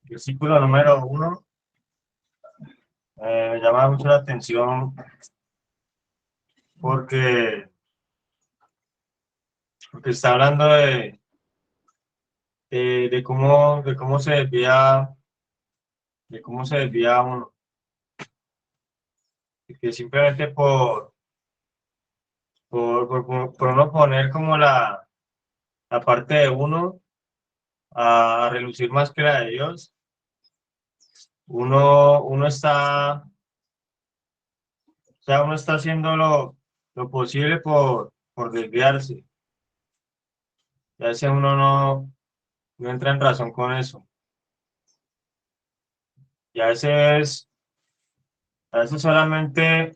Versículo número 1, me llama mucho la atención porque, porque está hablando de cómo se desvía, de cómo se desvía uno, y que simplemente por uno poner como la parte de uno a relucir más que la de Dios, uno está, o sea, uno está haciendo lo posible por desviarse. Ya veces uno no entra en razón con eso. Y a veces solamente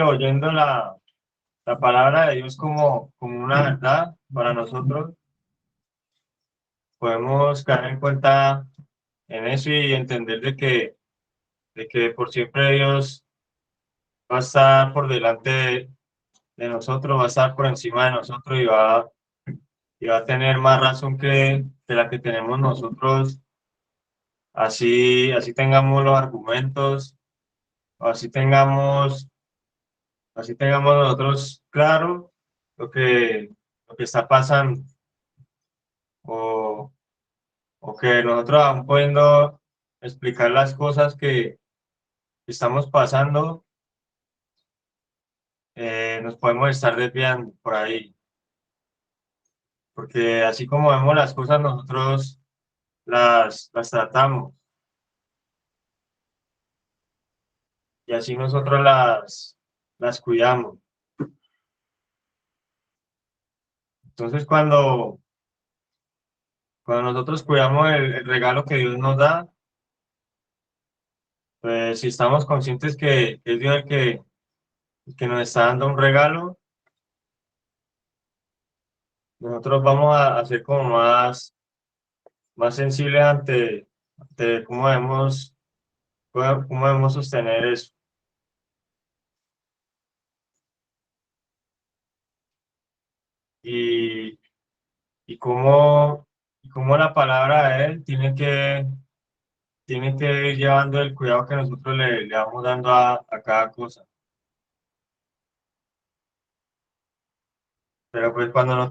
oyendo la palabra de Dios como una verdad para nosotros, podemos caer en cuenta en eso y entender de que por siempre Dios va a estar por delante de nosotros, va a estar por encima de nosotros y va a tener más razón que la que tenemos nosotros. Así tengamos los argumentos, o así tengamos nosotros claro lo que está pasando, o, o que nosotros vamos pudiendo explicar las cosas que estamos pasando, nos podemos estar desviando por ahí, porque así como vemos las cosas, nosotros las tratamos y así nosotros las cuidamos. Entonces, cuando nosotros cuidamos el regalo que Dios nos da, pues si estamos conscientes que es Dios el que nos está dando un regalo, nosotros vamos a ser como más sensibles ante cómo debemos sostener eso. Y, y cómo la palabra de Él tiene que ir llevando el cuidado que nosotros le vamos dando a cada cosa. Pero pues cuando no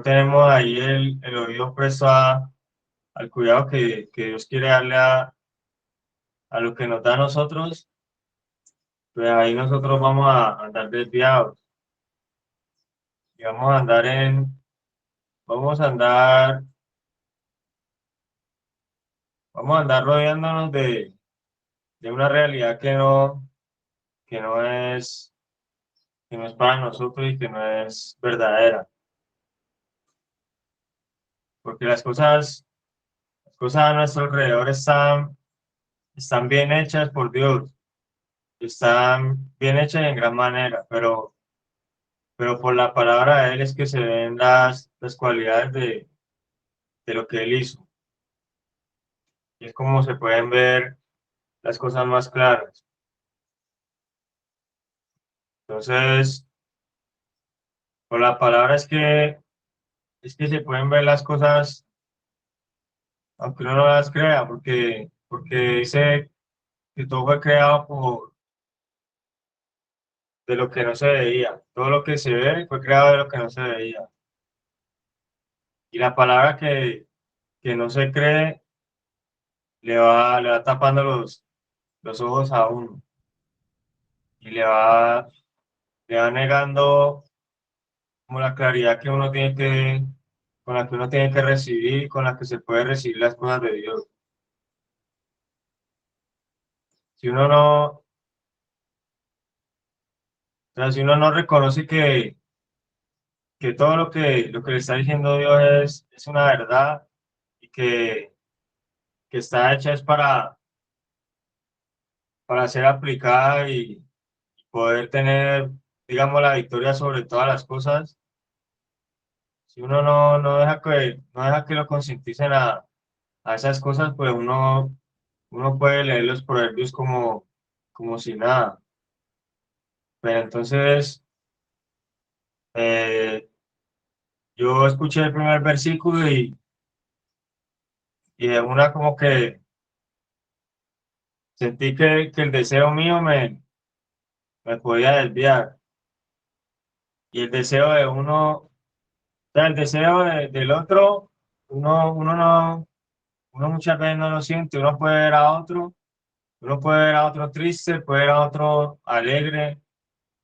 tenemos ahí el oído presto al cuidado que Dios quiere darle a lo que nos da a nosotros, pues ahí nosotros vamos a andar desviados y vamos a andar, vamos a andar rodeándonos de una realidad que no es, que no es para nosotros y que no es verdadera. Porque las cosas a nuestro alrededor están bien hechas por Dios, están bien hechas en gran manera, pero por la palabra de Él es que se ven las cualidades de lo que Él hizo. Y es como se pueden ver las cosas más claras. Entonces, por la palabra es que se pueden ver las cosas, aunque uno no las crea, porque dice que todo fue creado de lo que no se veía. Todo lo que se ve fue creado de lo que no se veía. Y la palabra que no se cree le va tapando los ojos a uno y le va negando como la claridad que uno tiene con la que uno tiene que recibir, con la que se puede recibir las cosas de Dios. Si uno no, o sea, si uno no reconoce que todo lo que le está diciendo Dios es una verdad y que está hecha es para ser aplicada y poder tener, digamos, la victoria sobre todas las cosas, si uno no deja que lo concienticen a esas cosas, pues uno puede leer los proverbios como si nada. Pero entonces, eh, yo escuché el primer versículo y de una como que sentí que el deseo mío me podía desviar. Y el deseo de uno, o sea, el deseo del otro, uno no, uno muchas veces no lo siente, uno puede ver a otro triste, puede ver a otro alegre,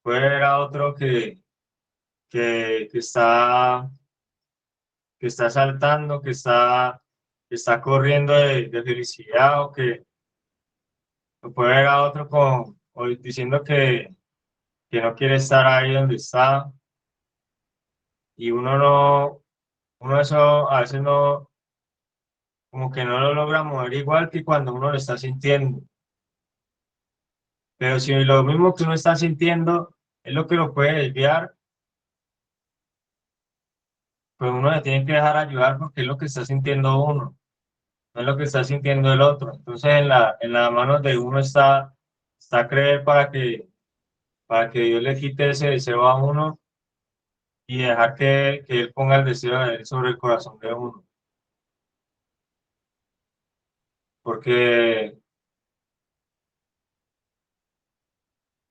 puede ver a otro que que está saltando, que está corriendo de felicidad o puede ver a otro o diciendo que no quiere estar ahí donde está y uno eso a veces no, como que no lo logra mover igual que cuando uno lo está sintiendo. Pero si lo mismo que uno está sintiendo es lo que lo puede desviar, pues uno le tiene que dejar ayudar porque es lo que está sintiendo uno, no es lo que está sintiendo el otro. Entonces en las manos de uno está creer para que Dios le quite ese deseo a uno y dejar que Él ponga el deseo de Él sobre el corazón de uno. Porque,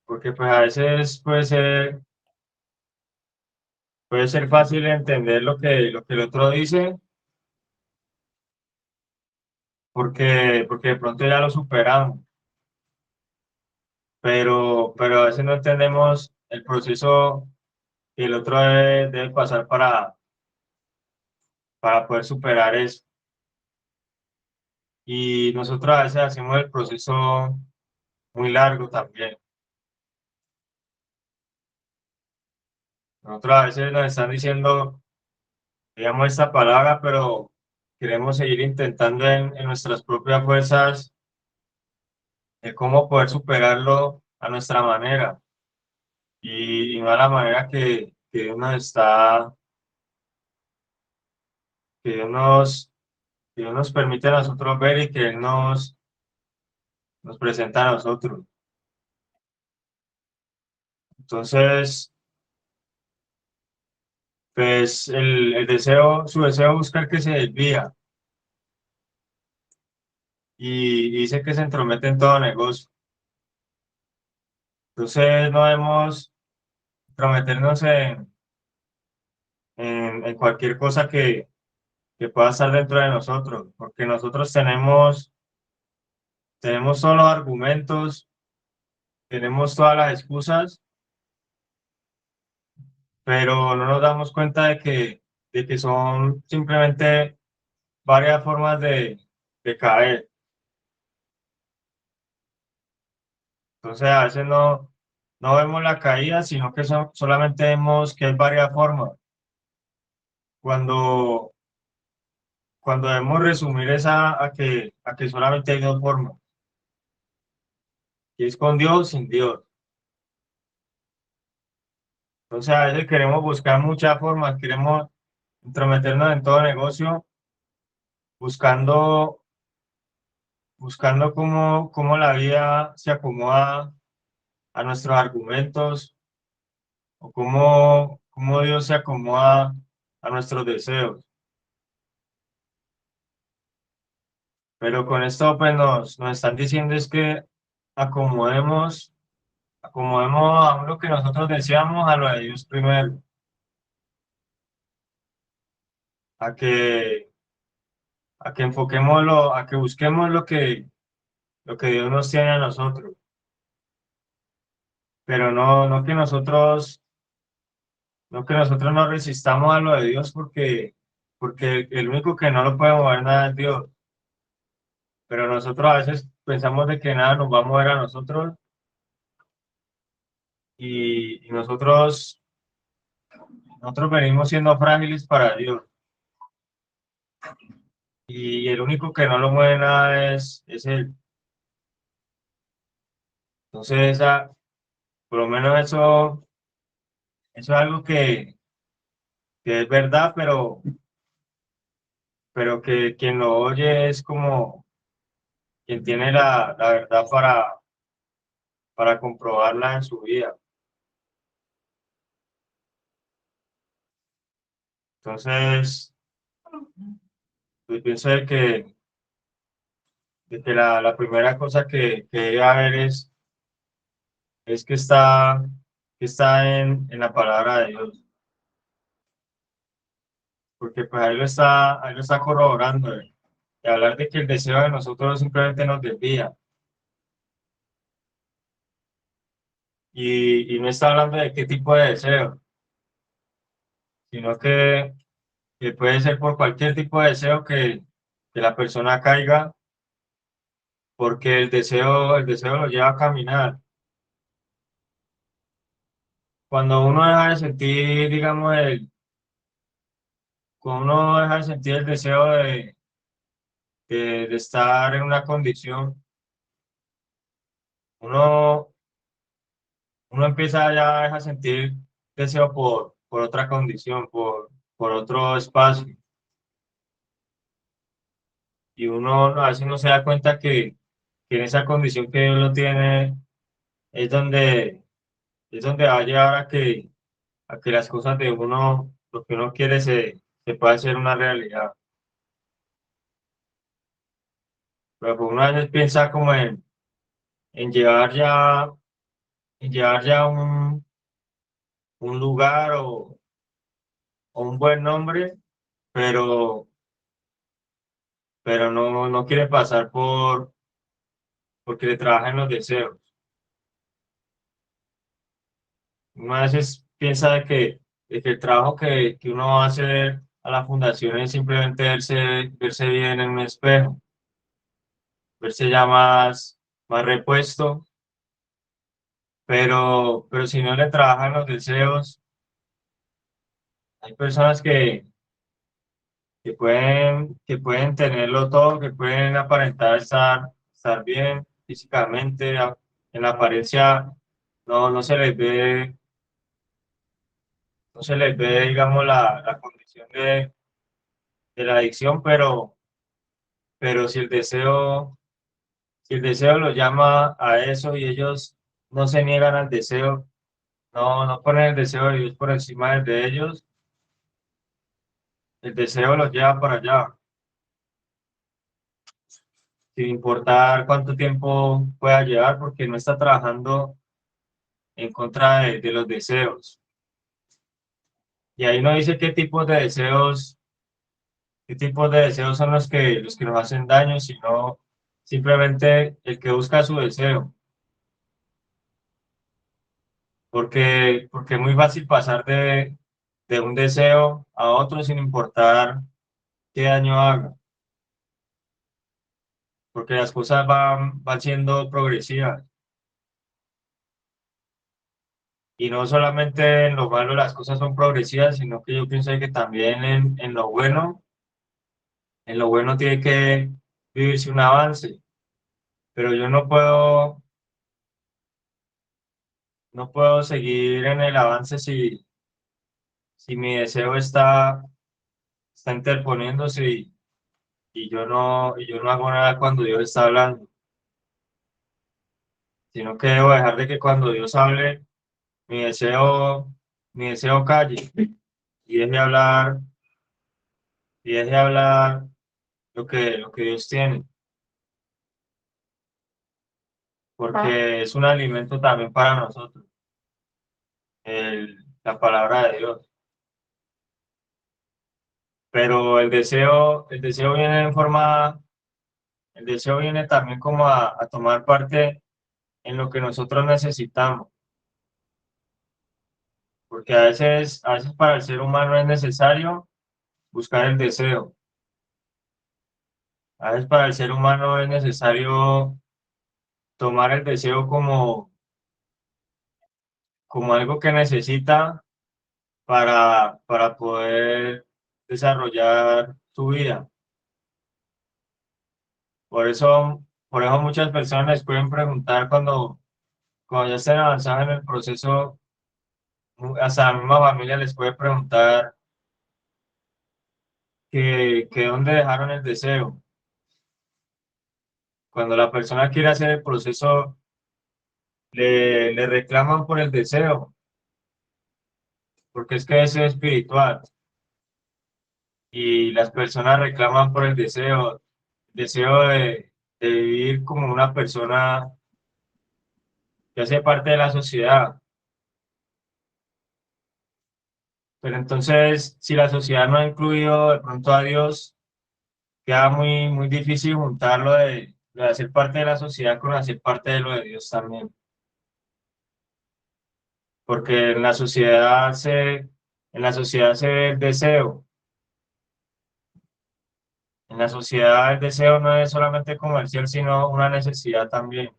porque pues a veces puede ser fácil entender lo que el otro dice porque de pronto ya lo superamos, pero a veces no entendemos el proceso que el otro debe pasar para poder superar eso. Y nosotros a veces hacemos el proceso muy largo también. Nosotros a veces nos están diciendo, digamos, esta palabra, pero queremos seguir intentando en nuestras propias fuerzas de cómo poder superarlo a nuestra manera y no a la manera que Dios nos que que Dios nos permite a nosotros ver y que Él nos presenta a nosotros. Entonces, pues su deseo buscar que se desvía y dice que se entromete en todo negocio. Entonces, no debemos entrometernos en cualquier cosa que pueda estar dentro de nosotros, porque nosotros tenemos todos los argumentos, tenemos todas las excusas, pero no nos damos cuenta de que son simplemente varias formas de caer. Entonces, a veces no vemos la caída, sino que solamente vemos que hay varias formas. Cuando, cuando debemos resumir esa a que solamente hay dos formas, que es con Dios, sin Dios. Entonces, a veces queremos buscar muchas formas, queremos intrometernos en todo negocio, buscando, buscando cómo la vida se acomoda a nuestros argumentos o cómo Dios se acomoda a nuestros deseos. Pero con esto pues nos están diciendo es que acomodemos, acomodemos a lo que nosotros deseamos a lo de Dios primero, a que, a que enfoquémoslo, a que busquemos lo que Dios nos tiene a nosotros, pero no que nosotros nos resistamos a lo de Dios porque el único que no lo puede mover nada es Dios, pero nosotros a veces pensamos de que nada nos va a mover a nosotros y nosotros venimos siendo frágiles para Dios y el único que no lo mueve nada es Él. Entonces, por lo menos eso es algo que es verdad, pero que quien lo oye es como quien tiene la verdad para comprobarla en su vida. Entonces, pues pienso de que la primera cosa que debe haber es que está en la palabra de Dios, porque pues ahí lo está corroborando, y hablar de que el deseo de nosotros simplemente nos desvía, y no está hablando de qué tipo de deseo, sino que puede ser por cualquier tipo de deseo que la persona caiga, porque el deseo lo lleva a caminar. Cuando uno deja de sentir, digamos, cuando uno deja de sentir el deseo de estar en una condición, uno, uno empieza ya a dejar sentir deseo por otra condición, por otro espacio. Y uno a veces no se da cuenta que en esa condición que uno tiene es donde va a llegar a que las cosas de uno, lo que uno quiere, se pueda hacer una realidad. Pero pues uno a veces piensa como en llevar ya, en llevar ya un lugar o un buen nombre, pero, pero no quiere pasar porque le trabajan los deseos. Uno a veces piensa de que el trabajo que uno va a hacer a la fundación es simplemente verse bien en un espejo, verse ya más repuesto, pero si no le trabajan los deseos, hay personas que pueden tenerlo todo, que pueden aparentar estar bien físicamente, en la apariencia no se les ve, no se les ve, digamos, la condición de la adicción, pero si el deseo los llama a eso y ellos no se niegan al deseo, no ponen el deseo de Dios por encima del de ellos, el deseo los lleva para allá, sin importar cuánto tiempo pueda llevar, porque no está trabajando en contra de los deseos. Y ahí no dice qué tipos de deseos son los que nos hacen daño, sino simplemente el que busca su deseo, porque es muy fácil pasar de un deseo a otro sin importar qué daño haga, porque las cosas van siendo progresivas. Y no solamente en lo malo las cosas son progresivas, sino que yo pienso que también en lo bueno tiene que vivirse un avance. Pero yo no puedo seguir en el avance si mi deseo está interponiéndose y yo no hago nada cuando Dios está hablando, sino que debo dejar de que cuando Dios hable, mi deseo, mi deseo calle y deje hablar lo que Dios tiene, porque es un alimento también para nosotros, la palabra de Dios. Pero el deseo viene el deseo viene también como a tomar parte en lo que nosotros necesitamos, porque a veces para el ser humano es necesario buscar el deseo, a veces para el ser humano es necesario tomar el deseo como algo que necesita para poder desarrollar su vida. Por eso muchas personas les pueden preguntar cuando ya estén avanzados en el proceso, hasta la misma familia les puede preguntar que dónde dejaron el deseo. Cuando la persona quiere hacer el proceso, le reclaman por el deseo, porque es que eso es espiritual. y las personas reclaman por el deseo de vivir como una persona que hace parte de la sociedad. Pero entonces, si la sociedad no ha incluido de pronto a Dios, queda muy difícil juntarlo de hacer parte de la sociedad con hacer parte de lo de Dios también. Porque en la sociedad se ve el deseo. En la sociedad el deseo no es solamente comercial, sino una necesidad también.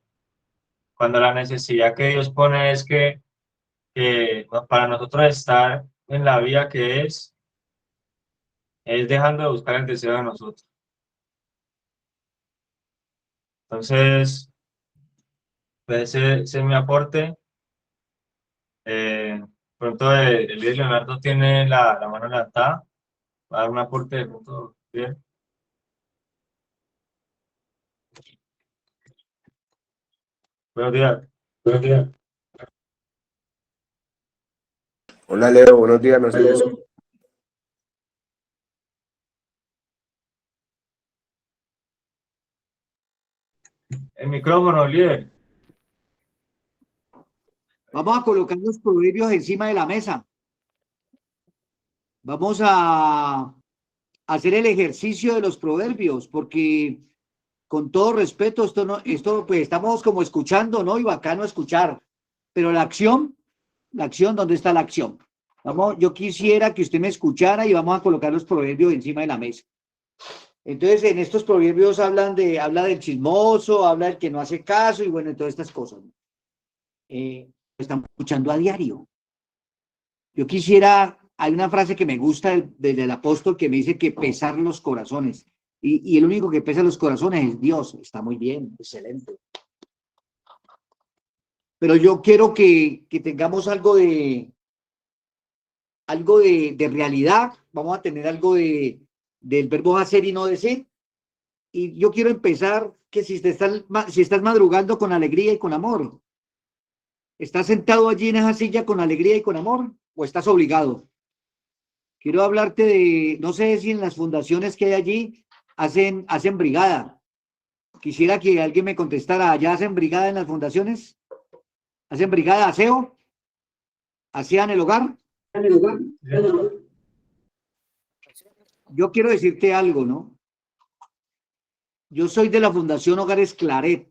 Cuando la necesidad que Dios pone es para nosotros estar en la vida que es dejando de buscar el deseo de nosotros. Entonces, pues ese es mi aporte. Pronto el líder Leonardo tiene la mano levantada. Va a dar un aporte de pronto. Bien. Buenos días. Buenos días. Hola Leo, buenos días, no sé. El micrófono, líder. Vamos a colocar los proverbios encima de la mesa. Vamos a hacer el ejercicio de los proverbios, porque con todo respeto, esto pues estamos como escuchando, ¿no? Y bacano escuchar, pero la acción, ¿dónde está la acción? Vamos, yo quisiera que usted me escuchara y vamos a colocar los proverbios encima de la mesa. Entonces, en estos proverbios habla del chismoso, habla del que no hace caso y bueno, todas estas cosas. Estamos escuchando a diario. Yo quisiera, hay una frase que me gusta del apóstol que me dice que pesar los corazones. Y el único que pesa los corazones es Dios. Está muy bien, excelente. Pero yo quiero que tengamos algo de realidad. Vamos a tener algo del verbo hacer y no decir. Y yo quiero empezar que si estás madrugando con alegría y con amor, ¿estás sentado allí en esa silla con alegría y con amor o estás obligado? Quiero hablarte de, no sé si en las fundaciones que hay allí hacen brigada. Quisiera que alguien me contestara, ¿allá hacen brigada en las fundaciones? ¿Hacen brigada aseo? ¿Hacían el hogar? Yo quiero decirte algo, ¿no? Yo soy de la Fundación Hogares Claret.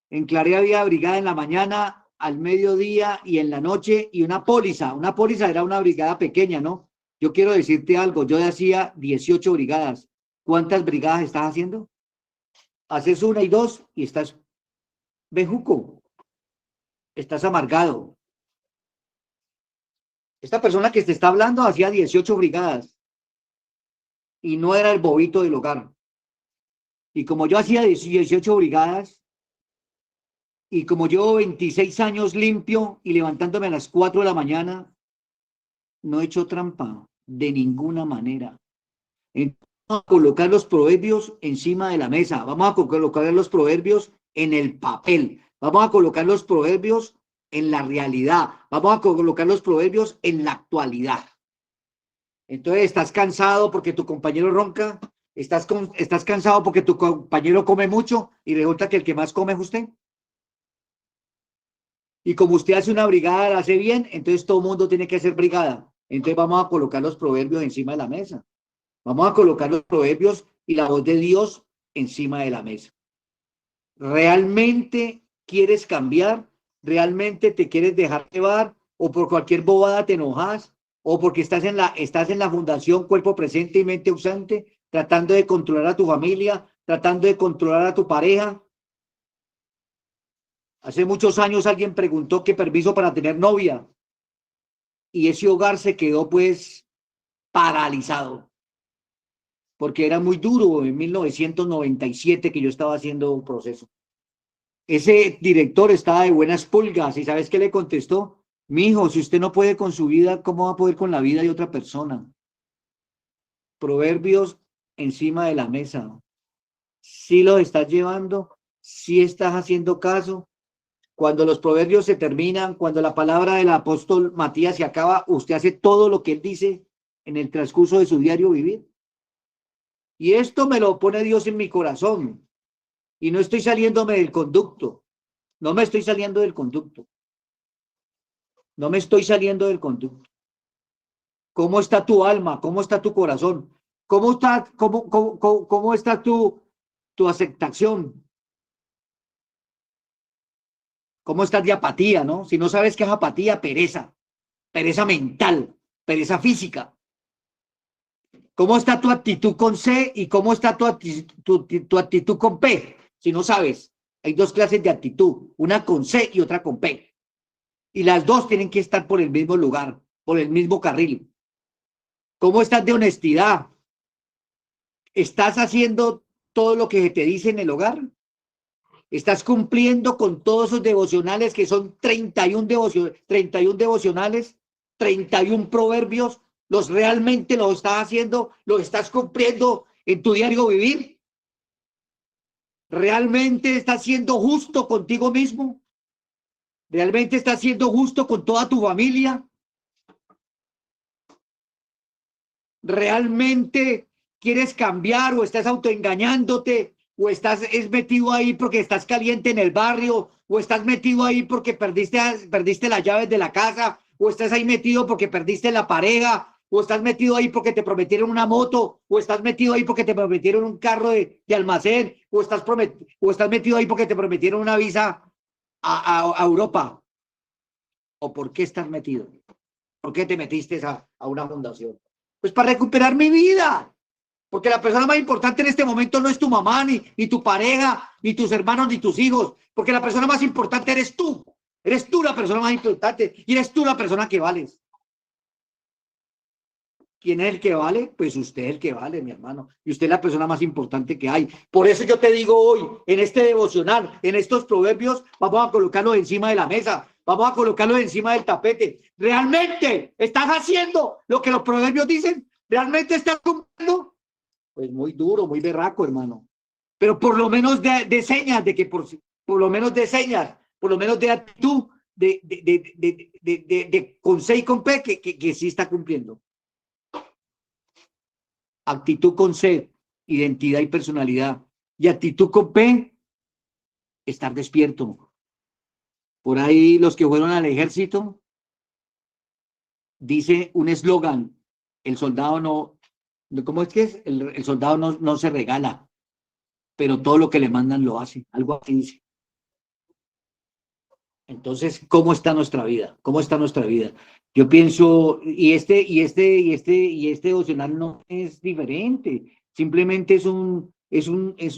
En Claret había brigada en la mañana, al mediodía y en la noche y una póliza. Una póliza era una brigada pequeña, ¿no? Yo quiero decirte algo, yo hacía 18 brigadas. ¿Cuántas brigadas estás haciendo? Haces una y dos y estás bejuco, estás amargado. Esta persona que te está hablando hacía 18 brigadas y no era el bobito del hogar. Y como yo hacía 18 brigadas y como llevo 26 años limpio y levantándome a las 4 de la mañana, no he hecho trampa de ninguna manera. Entonces, vamos a colocar los proverbios encima de la mesa. Vamos a colocar los proverbios en el papel. Vamos a colocar los proverbios en la realidad. Vamos a colocar los proverbios en la actualidad. Entonces, ¿estás cansado porque tu compañero ronca? ¿Estás cansado porque tu compañero come mucho y resulta que el que más come es usted? Y como usted hace una brigada, la hace bien, entonces todo el mundo tiene que hacer brigada. Entonces vamos a colocar los proverbios encima de la mesa. Vamos a colocar los proverbios y la voz de Dios encima de la mesa. ¿Realmente quieres cambiar? ¿Realmente te quieres dejar llevar? ¿O por cualquier bobada te enojas? ¿O porque estás en la fundación Cuerpo Presente y Mente Ausente, tratando de controlar a tu familia, tratando de controlar a tu pareja? Hace muchos años alguien preguntó qué permiso para tener novia y ese hogar se quedó pues paralizado porque era muy duro en 1997 que yo estaba haciendo un proceso. Ese director estaba de buenas pulgas y ¿sabes qué le contestó? Mijo, si usted no puede con su vida, ¿cómo va a poder con la vida de otra persona? Proverbios encima de la mesa. ¿Sí los estás llevando? ¿Sí estás haciendo caso? Cuando los proverbios se terminan, cuando la palabra del apóstol Matías se acaba, usted hace todo lo que él dice en el transcurso de su diario vivir. Y esto me lo pone Dios en mi corazón. Y no estoy saliéndome del conducto. No me estoy saliendo del conducto. No me estoy saliendo del conducto. ¿Cómo está tu alma? ¿Cómo está tu corazón? ¿Cómo está tu aceptación? ¿Cómo estás de apatía, no? Si no sabes qué es apatía, pereza. Pereza mental, pereza física. ¿Cómo está tu actitud con C y cómo está tu actitud con P? Si no sabes, hay dos clases de actitud, una con C y otra con P. Y las dos tienen que estar por el mismo lugar, por el mismo carril. ¿Cómo estás de honestidad? ¿Estás haciendo todo lo que te dice en el hogar? ¿Estás cumpliendo con todos esos devocionales que son 31 devocionales, 31 proverbios? ¿Los realmente lo estás haciendo? ¿Lo estás cumpliendo en tu diario vivir? ¿Realmente estás siendo justo contigo mismo? ¿Realmente estás siendo justo con toda tu familia? ¿Realmente quieres cambiar o estás autoengañándote? ¿O estás metido ahí porque estás caliente en el barrio? ¿O estás metido ahí porque perdiste las llaves de la casa? ¿O estás ahí metido porque perdiste la pareja? ¿O estás metido ahí porque te prometieron una moto? ¿O estás metido ahí porque te prometieron un carro de almacén? ¿O estás metido ahí porque te prometieron una visa a Europa? ¿O por qué estás metido? ¿Por qué te metiste a una fundación? Pues para recuperar mi vida. Porque la persona más importante en este momento no es tu mamá, ni tu pareja, ni tus hermanos, ni tus hijos. Porque la persona más importante eres tú. Eres tú la persona más importante y eres tú la persona que vales. ¿Quién es el que vale? Pues usted es el que vale, mi hermano. Y usted es la persona más importante que hay. Por eso yo te digo hoy, en este devocional, en estos proverbios, vamos a colocarlos encima de la mesa. Vamos a colocarlos encima del tapete. ¿Realmente estás haciendo lo que los proverbios dicen? ¿Realmente estás cumpliendo? Pues muy duro, muy berraco, hermano. Pero por lo menos de señas, de que por lo menos de señas, por lo menos de actitud, con C y con P, que sí está cumpliendo. Actitud con C, identidad y personalidad. Y actitud con P, estar despierto. Por ahí los que fueron al ejército, dice un eslogan, el soldado no, ¿cómo es que es? El soldado no se regala, pero todo lo que le mandan lo hace, algo así dice. Entonces, ¿cómo está nuestra vida? ¿Cómo está nuestra vida? Yo pienso, y este devocional no es diferente, simplemente es un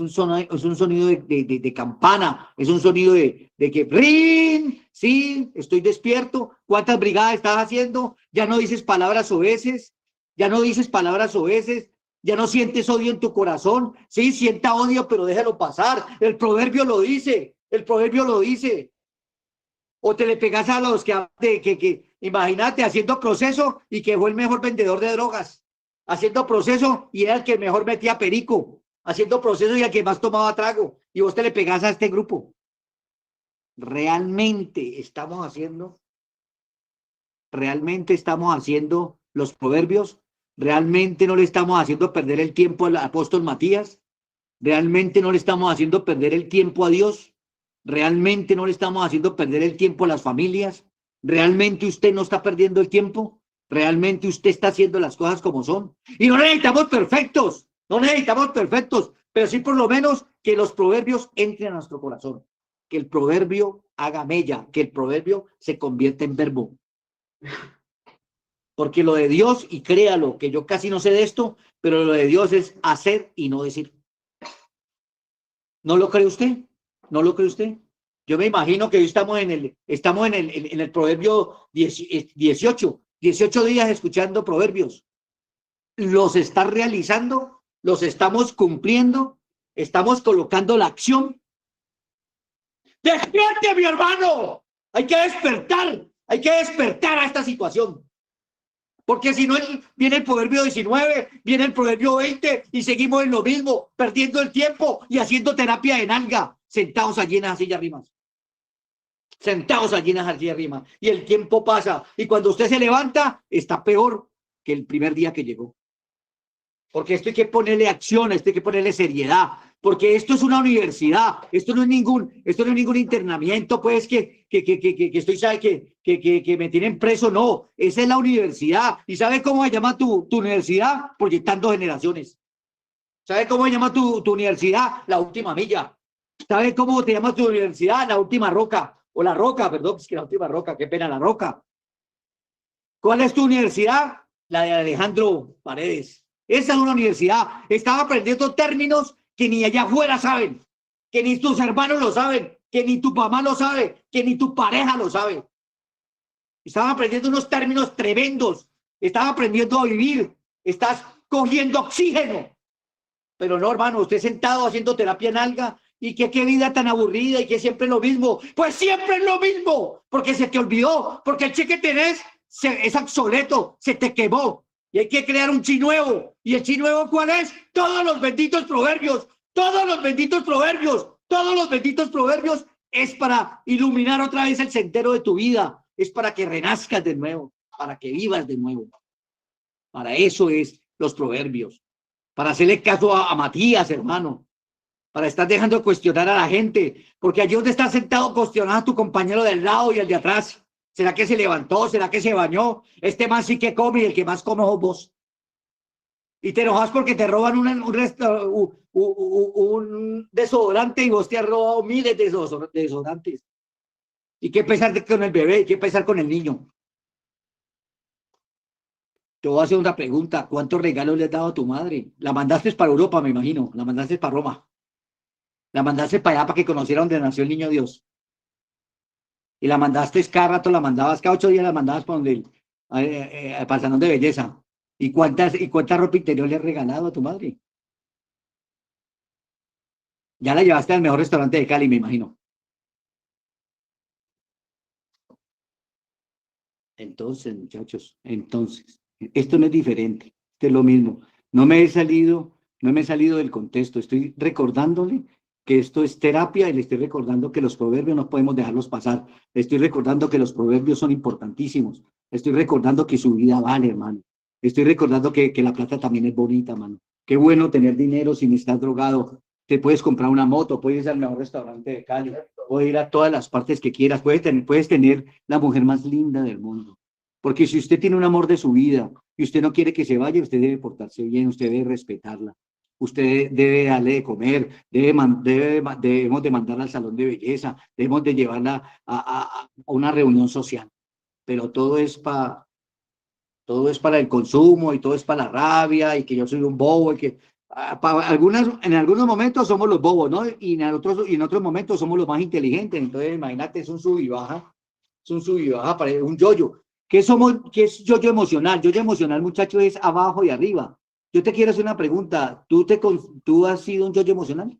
sonido de campana, es un sonido de que, ¡rin! Sí, estoy despierto. ¿Cuántas brigadas estás haciendo? Ya no dices palabras oeces, ya no dices palabras oeces, ya no sientes odio en tu corazón. Sí, sienta odio, pero déjalo pasar. El proverbio lo dice, el proverbio lo dice. O te le pegas a los que imagínate, haciendo proceso y que fue el mejor vendedor de drogas, haciendo proceso y era el que mejor metía perico, haciendo proceso y el que más tomaba trago, y vos te le pegas a este grupo. ¿Realmente estamos haciendo los proverbios? ¿Realmente no le estamos haciendo perder el tiempo al apóstol Matías? ¿Realmente no le estamos haciendo perder el tiempo a Dios? ¿Realmente no le estamos haciendo perder el tiempo a las familias? ¿Realmente usted no está perdiendo el tiempo? ¿Realmente usted está haciendo las cosas como son? Y no necesitamos perfectos, no necesitamos perfectos, pero sí por lo menos que los proverbios entren a nuestro corazón, que el proverbio haga mella, que el proverbio se convierta en verbo. Porque lo de Dios, y créalo, que yo casi no sé de esto, pero lo de Dios es hacer y no decir. ¿No lo cree usted? ¿No lo cree usted? Yo me imagino que hoy estamos en el proverbio 18 días escuchando proverbios. ¿Los está realizando? ¿Los estamos cumpliendo? ¿Estamos colocando la acción? ¡Despierte, mi hermano! Hay que despertar a esta situación. Porque si no, viene el proverbio 19, viene el proverbio 20 y seguimos en lo mismo, perdiendo el tiempo y haciendo terapia de nalga, sentados allí en las sillas rimas. Sentados allí en las sillas rimas. Y el tiempo pasa. Y cuando usted se levanta, está peor que el primer día que llegó. porque esto hay que ponerle acción, esto hay que ponerle seriedad, porque esto es una universidad, esto no es ningún internamiento, pues, que estoy, sabe, que me tienen preso, no, esa es la universidad. ¿Y sabe cómo se llama tu universidad? Proyectando generaciones. ¿Sabe cómo se llama tu universidad? La última milla. ¿Sabe cómo te llamas tu universidad? La última roca, o la roca, perdón, es que la última roca, qué pena, la roca. ¿Cuál es tu universidad? La de Alejandro Paredes. Esa es una universidad. Estaba aprendiendo términos que ni allá afuera saben, que ni tus hermanos lo saben, que ni tu mamá lo sabe, que ni tu pareja lo sabe. Estaba aprendiendo unos términos tremendos. Estaba aprendiendo a vivir. Estás cogiendo oxígeno. Pero no, hermano, usted sentado haciendo terapia en alga y que qué vida tan aburrida y que siempre es lo mismo. Pues siempre es lo mismo, porque se te olvidó, porque el cheque tenés es obsoleto, se te quemó y hay que crear un chi nuevo. ¿Y el chi nuevo cuál es? Todos los benditos proverbios, todos los benditos proverbios, todos los benditos proverbios es para iluminar otra vez el sendero de tu vida, es para que renazcas de nuevo, para que vivas de nuevo. Para eso es los proverbios. Para hacerle caso a Matías, hermano, para estar dejando de cuestionar a la gente, porque allí donde estás sentado cuestionando a tu compañero del lado y el de atrás. ¿Será que se levantó? ¿Será que se bañó? Este man sí que come y el que más come sos vos. Y te enojas porque te roban un desodorante y vos te has robado miles de desodorantes. ¿Y qué pesar con el bebé? ¿Y qué pesar con el niño? Te voy a hacer una pregunta. ¿Cuántos regalos le has dado a tu madre? La mandaste para Europa, me imagino. La mandaste para Roma. La mandaste para allá para que conociera donde nació el niño Dios. Y la mandaste cada rato, la mandabas cada 8 días, la mandabas para donde, para el salón de belleza. ¿Y cuánta ropa interior le has regalado a tu madre? Ya la llevaste al mejor restaurante de Cali, me imagino. Entonces, muchachos, esto no es diferente, esto es lo mismo. No me he salido del contexto, estoy recordándole que esto es terapia y le estoy recordando que los proverbios no podemos dejarlos pasar. Le estoy recordando que los proverbios son importantísimos. Le estoy recordando que su vida vale, hermano. Le estoy recordando que la plata también es bonita, hermano. Qué bueno tener dinero sin estar drogado. Te puedes comprar una moto, puedes ir al mejor restaurante de Cali, puedes ir a todas las partes que quieras, puedes tener la mujer más linda del mundo. Porque si usted tiene un amor de su vida y usted no quiere que se vaya, usted debe portarse bien, usted debe respetarla. Usted debe darle de comer, debemos de mandarla al salón de belleza, debemos de llevarla a una reunión social. Pero todo es para el consumo y todo es para la rabia y que yo soy un bobo y que en algunos momentos somos los bobos, ¿no? Y en otros momentos somos los más inteligentes. Entonces, imagínate, es un sub y baja, para un yoyo. ¿Qué es yoyo emocional? Yoyo emocional, muchacho, es abajo y arriba. Yo te quiero hacer una pregunta. ¿Tú has sido un yoyo emocional?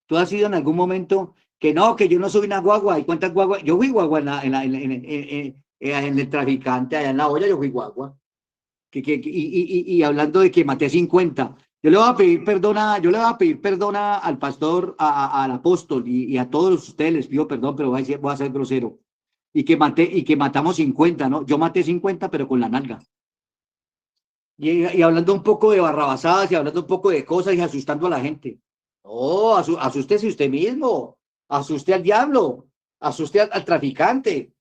¿Tú has sido en algún momento que no, que yo no soy una guagua? ¿Y cuántas guaguas? Yo fui guagua en el traficante, allá en la olla, yo fui guagua. Y hablando de que maté 50, yo le voy a pedir perdón al pastor, al apóstol y a todos ustedes les pido perdón, pero voy a ser grosero. Y que matamos 50, ¿no? Yo maté 50, pero con la nalga. Y hablando un poco de barrabasadas y hablando un poco de cosas y asustando a la gente. No, asústese usted mismo, asuste al diablo, asuste al traficante,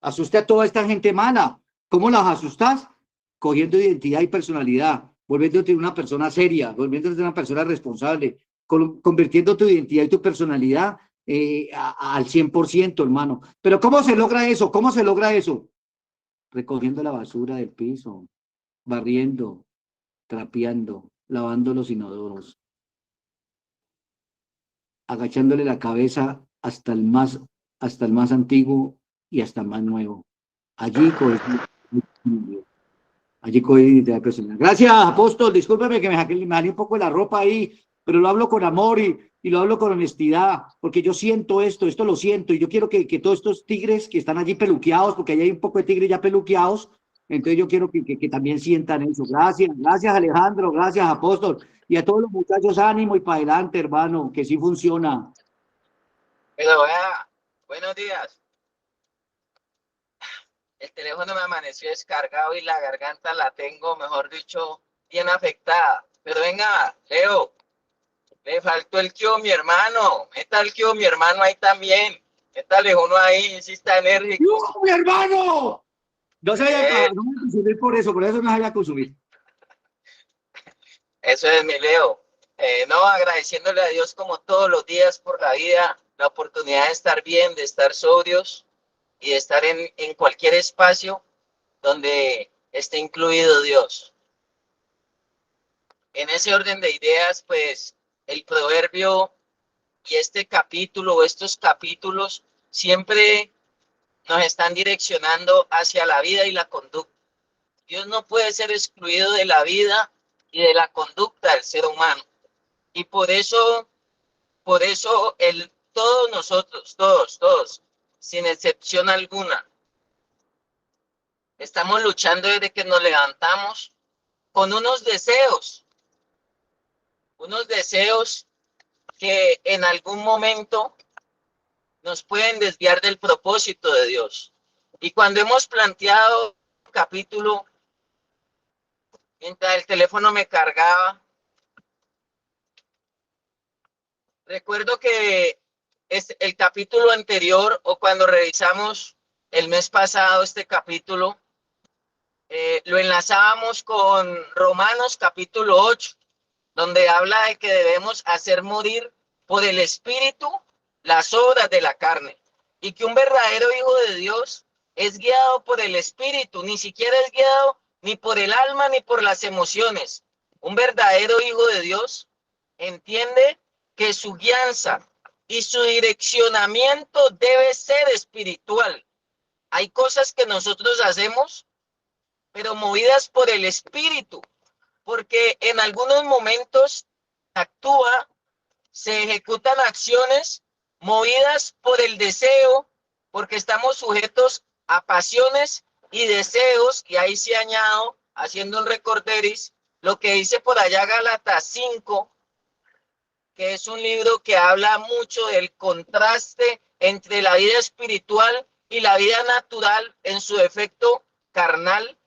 asuste a toda esta gente mala. ¿Cómo las asustas? Cogiendo identidad y personalidad, volviéndote una persona seria, volviéndote una persona responsable, convirtiendo tu identidad y tu personalidad al 100%, hermano. Pero ¿cómo se logra eso? ¿Cómo se logra eso? Recogiendo la basura del piso, barriendo, trapeando, lavando los inodoros, agachándole la cabeza hasta el más antiguo y hasta el más nuevo. Allí coge identidad personal. Gracias, apóstol. Discúlpeme que me jalé un poco de la ropa ahí, pero lo hablo con amor y lo hablo con honestidad, porque yo siento esto lo siento, y yo quiero que todos estos tigres que están allí peluqueados, porque ahí hay un poco de tigres ya peluqueados, entonces yo quiero que también sientan eso. Gracias Alejandro, gracias apóstol, y a todos los muchachos ánimo y para adelante, hermano, que sí funciona. Pero vea, buenos días. El teléfono me amaneció descargado y la garganta la tengo, mejor dicho, bien afectada. Pero venga, Leo, le faltó el tío mi hermano. Meta el tío mi hermano ahí también. Métale uno ahí, si está enérgico. ¡No, mi hermano! No se vaya Eh, a no voy a consumir por eso no se vaya a consumir. Eso es mi Leo. No, agradeciéndole a Dios como todos los días por la vida, la oportunidad de estar bien, de estar sobrios y de estar en cualquier espacio donde esté incluido Dios. En ese orden de ideas, pues el proverbio y este capítulo o estos capítulos siempre nos están direccionando hacia la vida y la conducta. Dios no puede ser excluido de la vida y de la conducta del ser humano. Y por eso todos nosotros, todos, sin excepción alguna, estamos luchando desde que nos levantamos con unos deseos que en algún momento nos pueden desviar del propósito de Dios. Y cuando hemos planteado el capítulo, mientras el teléfono me cargaba, recuerdo que es el capítulo anterior o cuando revisamos el mes pasado este capítulo, lo enlazábamos con Romanos capítulo 8, donde habla de que debemos hacer morir por el Espíritu las obras de la carne y que un verdadero hijo de Dios es guiado por el Espíritu, ni siquiera es guiado ni por el alma ni por las emociones. Un verdadero hijo de Dios entiende que su guianza y su direccionamiento debe ser espiritual. Hay cosas que nosotros hacemos, pero movidas por el Espíritu, porque en algunos momentos actúa, se ejecutan acciones movidas por el deseo, porque estamos sujetos a pasiones y deseos, y ahí se añado, haciendo un recorderis, lo que dice por allá Gálatas 5, que es un libro que habla mucho del contraste entre la vida espiritual y la vida natural en su efecto carnal.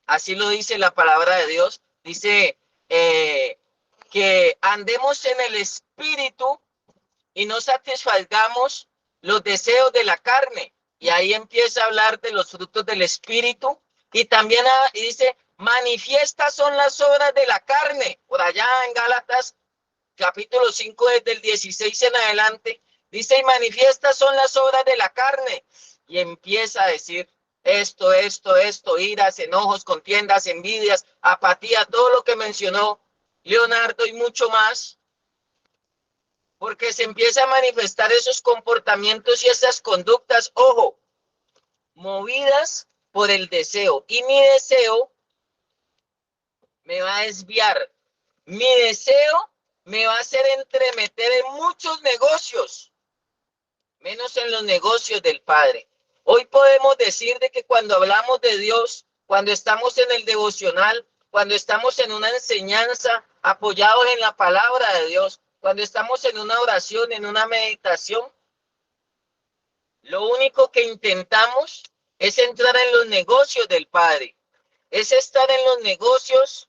Así lo dice la palabra de Dios. Dice que andemos en el espíritu y no satisfagamos los deseos de la carne. Y ahí empieza a hablar de los frutos del espíritu. Y también dice, manifiestas son las obras de la carne. Por allá en Gálatas, capítulo 5, desde el 16 en adelante, dice, y manifiestas son las obras de la carne. Y empieza a decir, esto, iras, enojos, contiendas, envidias, apatía, todo lo que mencionó Leonardo y mucho más, porque se empieza a manifestar esos comportamientos y esas conductas, ojo, movidas por el deseo. Y mi deseo me va a desviar. Mi deseo me va a hacer entremeter en muchos negocios, menos en los negocios del Padre. Hoy podemos decir de que cuando hablamos de Dios, cuando estamos en el devocional, cuando estamos en una enseñanza apoyados en la palabra de Dios, cuando estamos en una oración, en una meditación, lo único que intentamos es entrar en los negocios del Padre, es estar en los negocios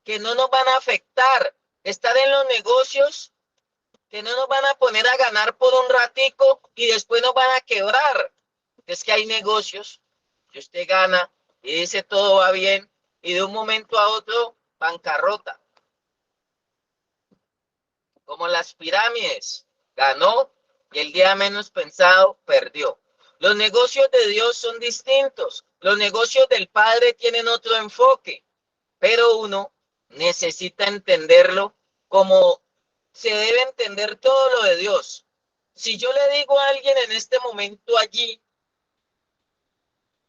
que no nos van a afectar, estar en los negocios que no nos van a poner a ganar por un ratico y después nos van a quebrar. Es que hay negocios que usted gana y dice todo va bien y de un momento a otro bancarrota. Como las pirámides, ganó y el día menos pensado perdió. Los negocios de Dios son distintos. Los negocios del Padre tienen otro enfoque, pero uno necesita entenderlo como se debe entender todo lo de Dios. Si yo le digo a alguien en este momento allí,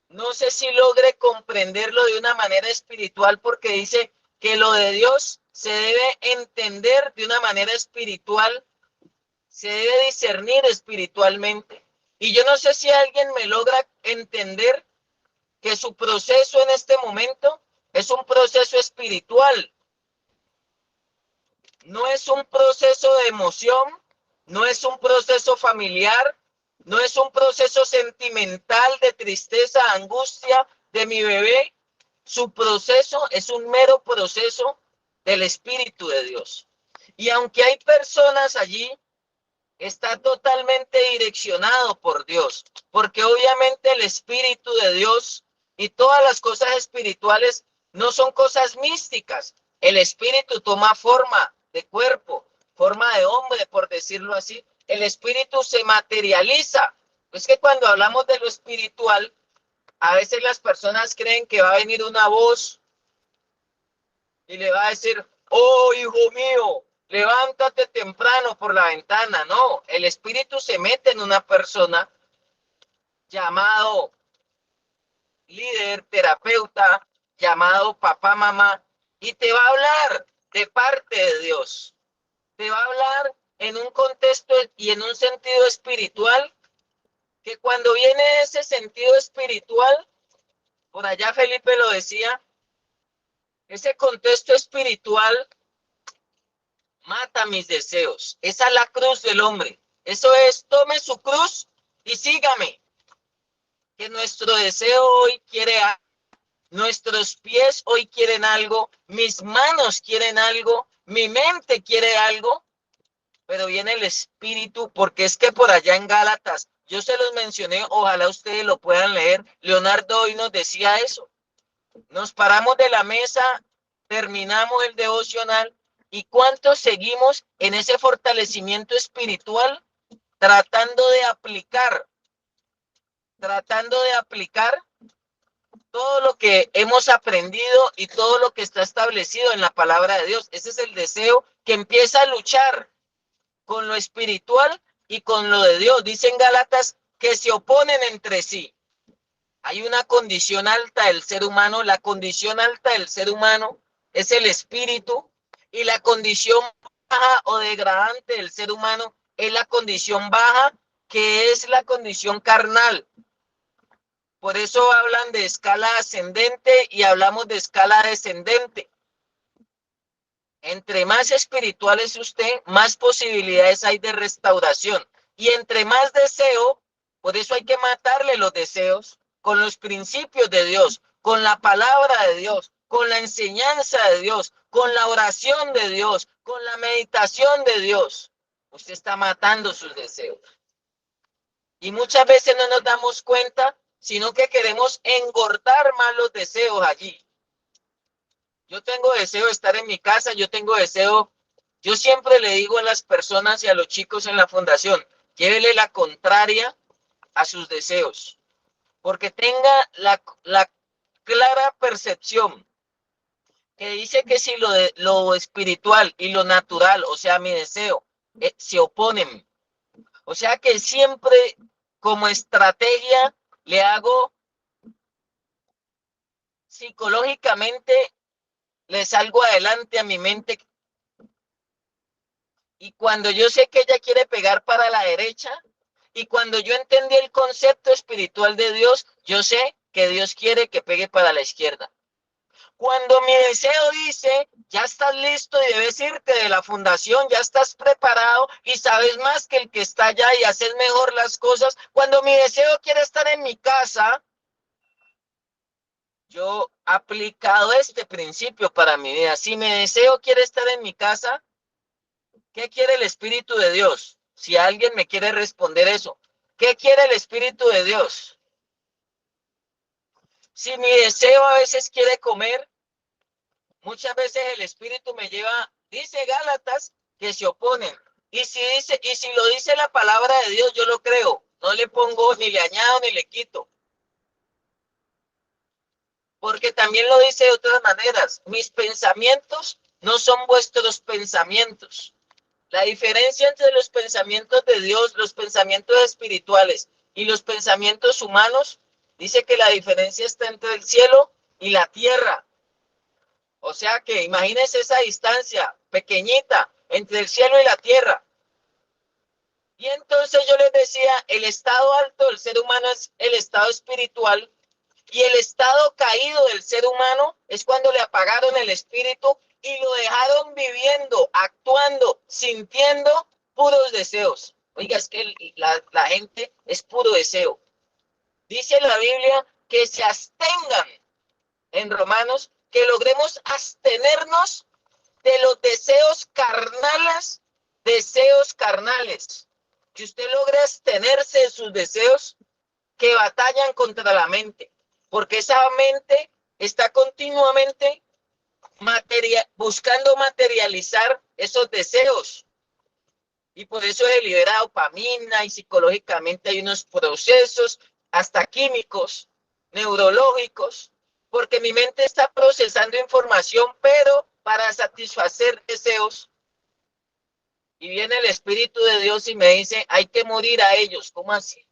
no sé si logre comprenderlo de una manera espiritual porque dice que lo de Dios se debe entender de una manera espiritual, se debe discernir espiritualmente. Y yo no sé si alguien me logra entender que su proceso en este momento es un proceso espiritual. No es un proceso de emoción, no es un proceso familiar, No es un proceso sentimental de tristeza, angustia de mi bebé. Su proceso es un mero proceso del Espíritu de Dios. Y aunque hay personas allí, está totalmente direccionado por Dios, porque obviamente el Espíritu de Dios y todas las cosas espirituales no son cosas místicas. El Espíritu toma forma de cuerpo, forma de hombre, por decirlo así. El Espíritu se materializa. Es que cuando hablamos de lo espiritual, a veces las personas creen que va a venir una voz y le va a decir, oh, hijo mío, levántate temprano por la ventana. No, el Espíritu se mete en una persona llamado líder, terapeuta, llamado papá, mamá, y te va a hablar de parte de Dios. Te va a hablar en un contexto y en un sentido espiritual, que cuando viene ese sentido espiritual, por allá Felipe lo decía, ese contexto espiritual mata mis deseos. Esa es la cruz del hombre. Eso es, tome su cruz y sígame. Que nuestro deseo hoy quiere algo, nuestros pies hoy quieren algo, mis manos quieren algo, mi mente quiere algo, pero viene el Espíritu, porque es que por allá en Gálatas, yo se los mencioné, ojalá ustedes lo puedan leer, Leonardo hoy nos decía eso. Nos paramos de la mesa, terminamos el devocional y ¿cuántos seguimos en ese fortalecimiento espiritual tratando de aplicar todo lo que hemos aprendido y todo lo que está establecido en la palabra de Dios? Ese es el deseo que empieza a luchar con lo espiritual y con lo de Dios. Dicen Gálatas que se oponen entre sí. Hay una condición alta del ser humano, la condición alta del ser humano es el espíritu, y la condición baja o degradante del ser humano es la condición baja, que es la condición carnal. Por eso hablan de escala ascendente y hablamos de escala descendente. Entre más espiritual es usted, más posibilidades hay de restauración. Y entre más deseo, por eso hay que matarle los deseos con los principios de Dios, con la palabra de Dios, con la enseñanza de Dios, con la oración de Dios, con la meditación de Dios. Usted está matando sus deseos. Y muchas veces no nos damos cuenta, sino que queremos engordar más los deseos allí. Yo tengo deseo de estar en mi casa, yo siempre le digo a las personas y a los chicos en la fundación, llévele la contraria a sus deseos, porque tenga la clara percepción que dice que si lo espiritual y lo natural, o sea, mi deseo, se oponen. O sea que siempre como estrategia le hago psicológicamente, le salgo adelante a mi mente. Y cuando yo sé que ella quiere pegar para la derecha, y cuando yo entendí el concepto espiritual de Dios, yo sé que Dios quiere que pegue para la izquierda. Cuando mi deseo dice, ya estás listo y debes irte de la fundación, ya estás preparado y sabes más que el que está allá y haces mejor las cosas. Cuando mi deseo quiere estar en mi casa, yo he aplicado este principio para mi vida. Si mi deseo quiere estar en mi casa, ¿qué quiere el Espíritu de Dios? Si alguien me quiere responder eso, ¿qué quiere el Espíritu de Dios? Si mi deseo a veces quiere comer, muchas veces el Espíritu me lleva, dice Gálatas, que se oponen. Y si lo dice la palabra de Dios, yo lo creo. No le pongo, ni le añado, ni le quito. Porque también lo dice de otras maneras. Mis pensamientos no son vuestros pensamientos. La diferencia entre los pensamientos de Dios, los pensamientos espirituales y los pensamientos humanos, dice que la diferencia está entre el cielo y la tierra. O sea que imagínense esa distancia pequeñita entre el cielo y la tierra. Y entonces yo les decía, el estado alto del ser humano es el estado espiritual, y el estado caído del ser humano es cuando le apagaron el espíritu y lo dejaron viviendo, actuando, sintiendo puros deseos. Oiga, es que la gente es puro deseo. Dice la Biblia que se abstengan en Romanos, que logremos abstenernos de los deseos carnales. Que usted logre abstenerse de sus deseos que batallan contra la mente, porque esa mente está continuamente buscando materializar esos deseos. Y por eso se libera dopamina y psicológicamente hay unos procesos hasta químicos, neurológicos, porque mi mente está procesando información, pero para satisfacer deseos. Y viene el Espíritu de Dios y me dice, hay que morir a ellos. ¿Cómo así?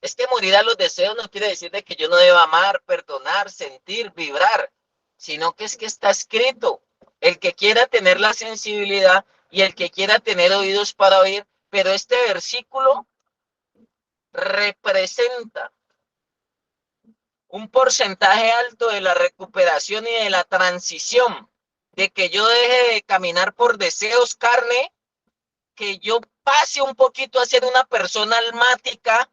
Es que morir a los deseos no quiere decir de que yo no deba amar, perdonar, sentir, vibrar, sino que es que está escrito. El que quiera tener la sensibilidad y el que quiera tener oídos para oír, pero este versículo representa un porcentaje alto de la recuperación y de la transición, de que yo deje de caminar por deseos carne, que yo pase un poquito a ser una persona almática,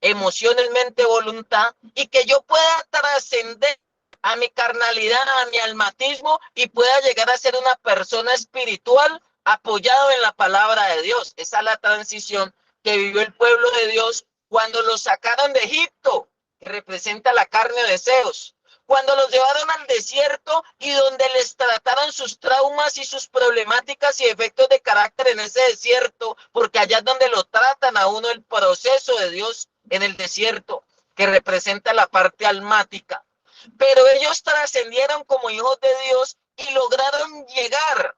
emociones, mente, voluntad, y que yo pueda trascender a mi carnalidad, a mi almatismo, y pueda llegar a ser una persona espiritual apoyado en la palabra de Dios. Esa es la transición que vivió el pueblo de Dios cuando los sacaron de Egipto, que representa la carne de deseos. Cuando los llevaron al desierto y donde les trataron sus traumas y sus problemáticas y efectos de carácter en ese desierto, porque allá es donde lo tratan a uno el proceso de Dios en el desierto, que representa la parte almática. Pero ellos trascendieron como hijos de Dios y lograron llegar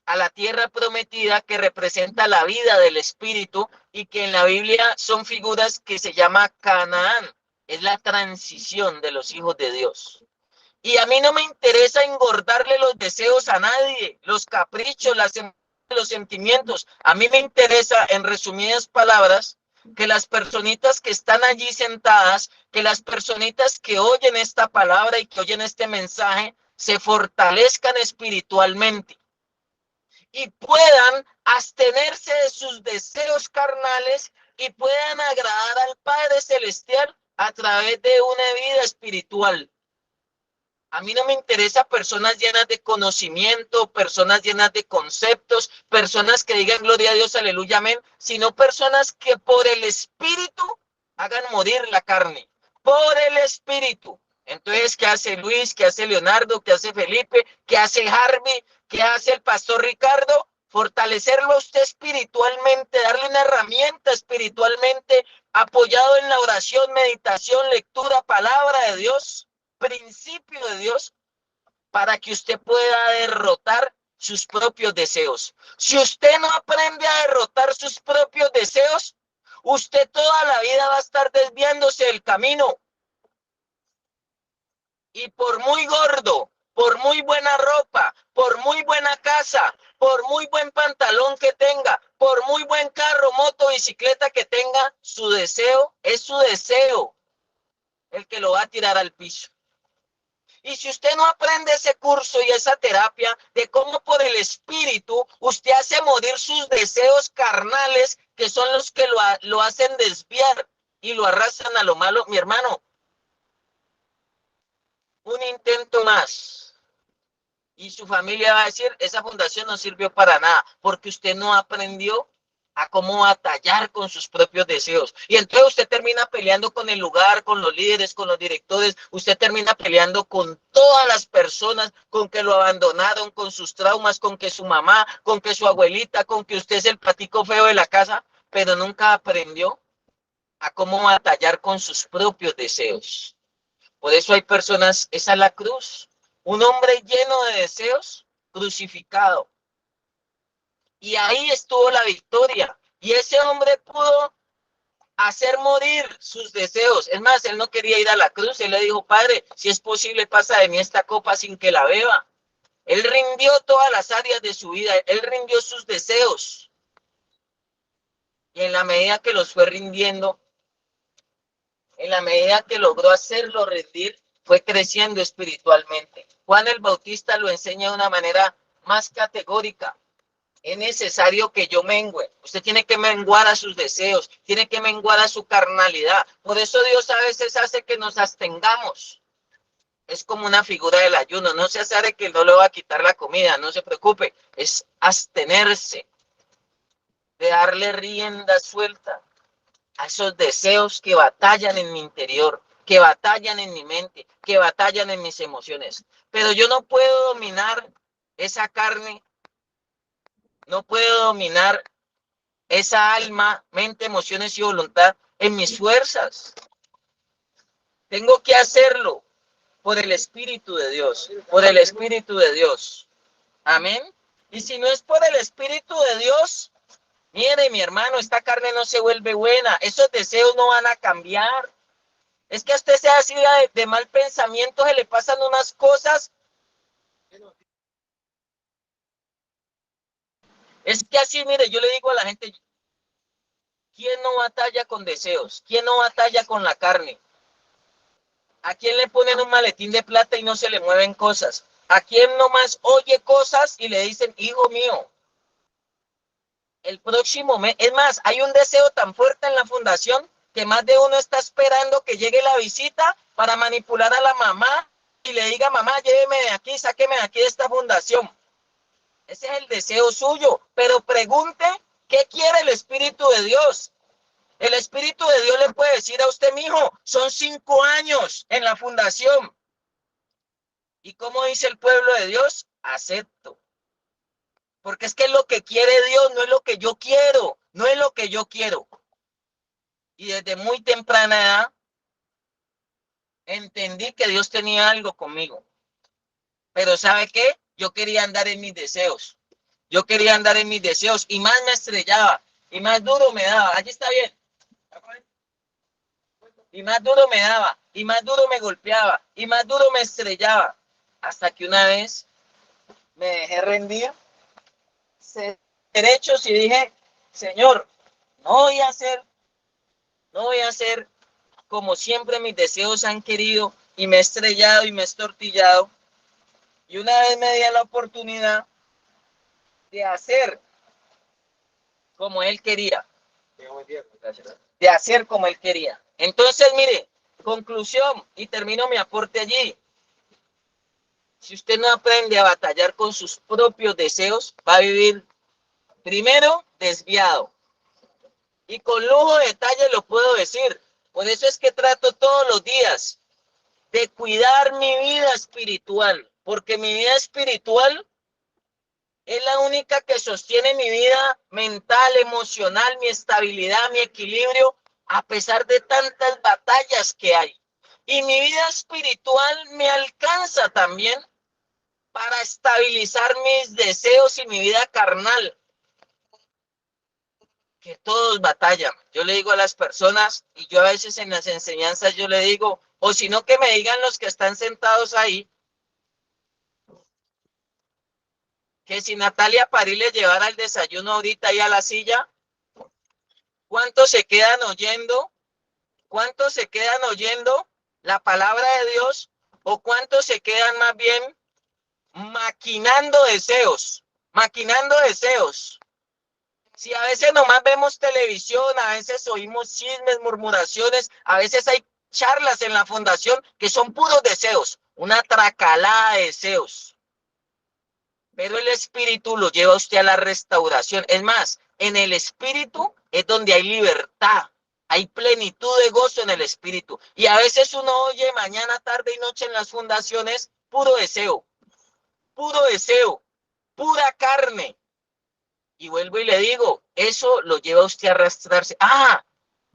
a la tierra prometida, que representa la vida del espíritu y que en la Biblia son figuras que se llama Canaán. Es la transición de los hijos de Dios. Y a mí no me interesa engordarle los deseos a nadie, los caprichos, los sentimientos. A mí me interesa, en resumidas palabras, que las personitas que están allí sentadas, que las personitas que oyen esta palabra y que oyen este mensaje, se fortalezcan espiritualmente y puedan abstenerse de sus deseos carnales y puedan agradar al Padre Celestial a través de una vida espiritual. A mí no me interesa personas llenas de conocimiento, personas llenas de conceptos, personas que digan gloria a Dios, aleluya, amén, sino personas que por el Espíritu hagan morir la carne, por el Espíritu. Entonces, ¿qué hace Luis? ¿Qué hace Leonardo? ¿Qué hace Felipe? ¿Qué hace Harvey? ¿Qué hace el pastor Ricardo? Fortalecerlo a usted espiritualmente, darle una herramienta espiritualmente, apoyado en la oración, meditación, lectura, palabra de Dios, principio de Dios, para que usted pueda derrotar sus propios deseos. Si usted no aprende a derrotar sus propios deseos, usted toda la vida va a estar desviándose del camino. Y por muy gordo, por muy buena ropa, por muy buena casa, por muy buen pantalón que tenga, por muy buen carro, moto, bicicleta que tenga, su deseo es su deseo el que lo va a tirar al piso. Y si usted no aprende ese curso y esa terapia de cómo por el espíritu usted hace morir sus deseos carnales, que son los que lo hacen desviar y lo arrastran a lo malo, mi hermano, un intento más. Y su familia va a decir, esa fundación no sirvió para nada, porque usted no aprendió a cómo batallar con sus propios deseos. Y entonces usted termina peleando con el lugar, con los líderes, con los directores, usted termina peleando con todas las personas, con que lo abandonaron, con sus traumas, con que su mamá, con que su abuelita, con que usted es el patico feo de la casa, pero nunca aprendió a cómo batallar con sus propios deseos. Por eso hay personas, esa es la cruz, un hombre lleno de deseos, crucificado. Y ahí estuvo la victoria. Y ese hombre pudo hacer morir sus deseos. Es más, él no quería ir a la cruz. Él le dijo, Padre, si es posible, pasa de mí esta copa sin que la beba. Él rindió todas las áreas de su vida. Él rindió sus deseos. Y en la medida que los fue rindiendo, en la medida que logró hacerlo rendir, fue creciendo espiritualmente. Juan el Bautista lo enseña de una manera más categórica. es necesario que yo mengüe. Usted tiene que menguar a sus deseos, tiene que menguar a su carnalidad. Por eso Dios a veces hace que nos abstengamos. Es como una figura del ayuno. No se hace que no le va a quitar la comida, no se preocupe. Es abstenerse, de darle rienda suelta a esos deseos que batallan en mi interior, que batallan en mi mente, que batallan en mis emociones. Pero yo no puedo dominar esa carne, no puedo dominar esa alma, mente, emociones y voluntad en mis fuerzas. Tengo que hacerlo por el Espíritu de Dios, por el Espíritu de Dios. Amén. Y si no es por el Espíritu de Dios, mire, mi hermano, esta carne no se vuelve buena. Esos deseos no van a cambiar. Es que a usted sea así de mal pensamiento, se le pasan unas cosas. Es que así, mire, yo le digo a la gente, ¿quién no batalla con deseos? ¿Quién no batalla con la carne? ¿A quién le ponen un maletín de plata y no se le mueven cosas? ¿A quién nomás oye cosas y le dicen, hijo mío, el próximo mes? Es más, hay un deseo tan fuerte en la fundación que más de uno está esperando que llegue la visita para manipular a la mamá y le diga, mamá, lléveme de aquí, sáqueme de aquí de esta fundación. Ese es el deseo suyo, pero pregunte, ¿qué quiere el Espíritu de Dios? El Espíritu de Dios le puede decir a usted, mijo, son 5 años en la fundación. ¿Y cómo dice el pueblo de Dios? Acepto. Porque es que lo que quiere Dios no es lo que yo quiero, no es lo que yo quiero. Y desde muy temprana edad entendí que Dios tenía algo conmigo. Pero ¿sabe qué? Yo quería andar en mis deseos. Yo quería andar en mis deseos y más me estrellaba y más duro me daba. Allí está bien. Y más duro me daba y más duro me golpeaba y más duro me estrellaba. Hasta que una vez me dejé rendir derechos y dije, Señor, no voy a hacer como siempre mis deseos han querido y me he estrellado y me he estortillado. Y una vez me di la oportunidad de hacer como Él quería. De hacer como Él quería. Entonces, mire, conclusión, y termino mi aporte allí. Si usted no aprende a batallar con sus propios deseos, va a vivir primero desviado. Y con lujo de detalle lo puedo decir. Por eso es que trato todos los días de cuidar mi vida espiritual, porque mi vida espiritual es la única que sostiene mi vida mental, emocional, mi estabilidad, mi equilibrio, a pesar de tantas batallas que hay. Y mi vida espiritual me alcanza también para estabilizar mis deseos y mi vida carnal, que todos batallan. Yo le digo a las personas, y yo a veces en las enseñanzas yo le digo, o si no que me digan los que están sentados ahí, que si Natalia París le llevara el desayuno ahorita ahí a la silla, ¿cuántos se quedan oyendo? ¿Cuántos se quedan oyendo la palabra de Dios? ¿O cuántos se quedan más bien maquinando deseos? Maquinando deseos. Si a veces nomás vemos televisión, a veces oímos chismes, murmuraciones, a veces hay charlas en la fundación que son puros deseos, una tracalada de deseos. Pero el espíritu lo lleva a usted a la restauración. Es más, en el espíritu es donde hay libertad, hay plenitud de gozo en el espíritu. Y a veces uno oye mañana, tarde y noche en las fundaciones puro deseo, pura carne. Y vuelvo y le digo, eso lo lleva a usted a arrastrarse. Ah,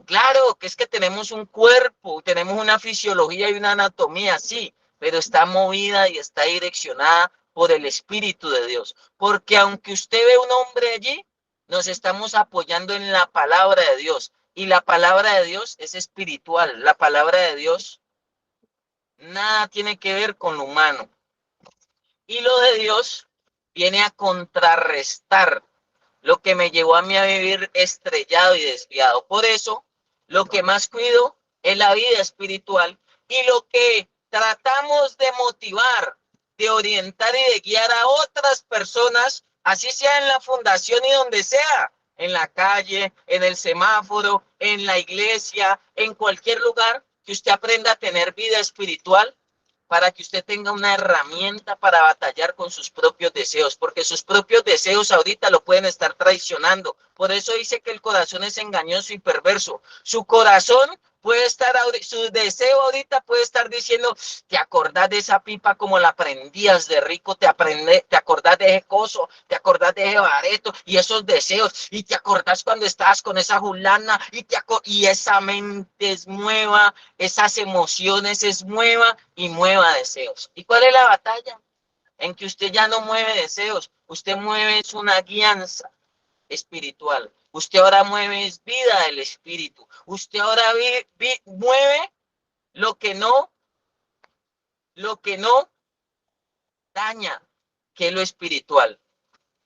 claro, que es que tenemos un cuerpo, tenemos una fisiología y una anatomía, sí, pero está movida y está direccionada por el Espíritu de Dios. Porque aunque usted ve un hombre allí, nos estamos apoyando en la palabra de Dios. Y la palabra de Dios es espiritual. La palabra de Dios nada tiene que ver con lo humano. Y lo de Dios viene a contrarrestar lo que me llevó a mí a vivir estrellado y desviado. Por eso, lo que más cuido es la vida espiritual y lo que tratamos de motivar, de orientar y de guiar a otras personas así sea en la fundación y donde sea, en la calle, en el semáforo, en la iglesia, en cualquier lugar, que usted aprenda a tener vida espiritual para que usted tenga una herramienta para batallar con sus propios deseos, porque sus propios deseos ahorita lo pueden estar traicionando. Por eso dice que el corazón es engañoso y perverso. Su corazón puede estar, su deseo ahorita puede estar diciendo, te acordás de esa pipa como la prendías de rico, te acordás de ese coso, te acordás de ese bareto y esos deseos, y te acordás cuando estabas con esa julana, y esa mente es nueva, esas emociones es nueva y mueva deseos. ¿Y cuál es la batalla? En que usted ya no mueve deseos, usted mueve es una guianza espiritual. Usted ahora mueve es vida del espíritu. Usted ahora mueve lo que no daña, que es lo espiritual.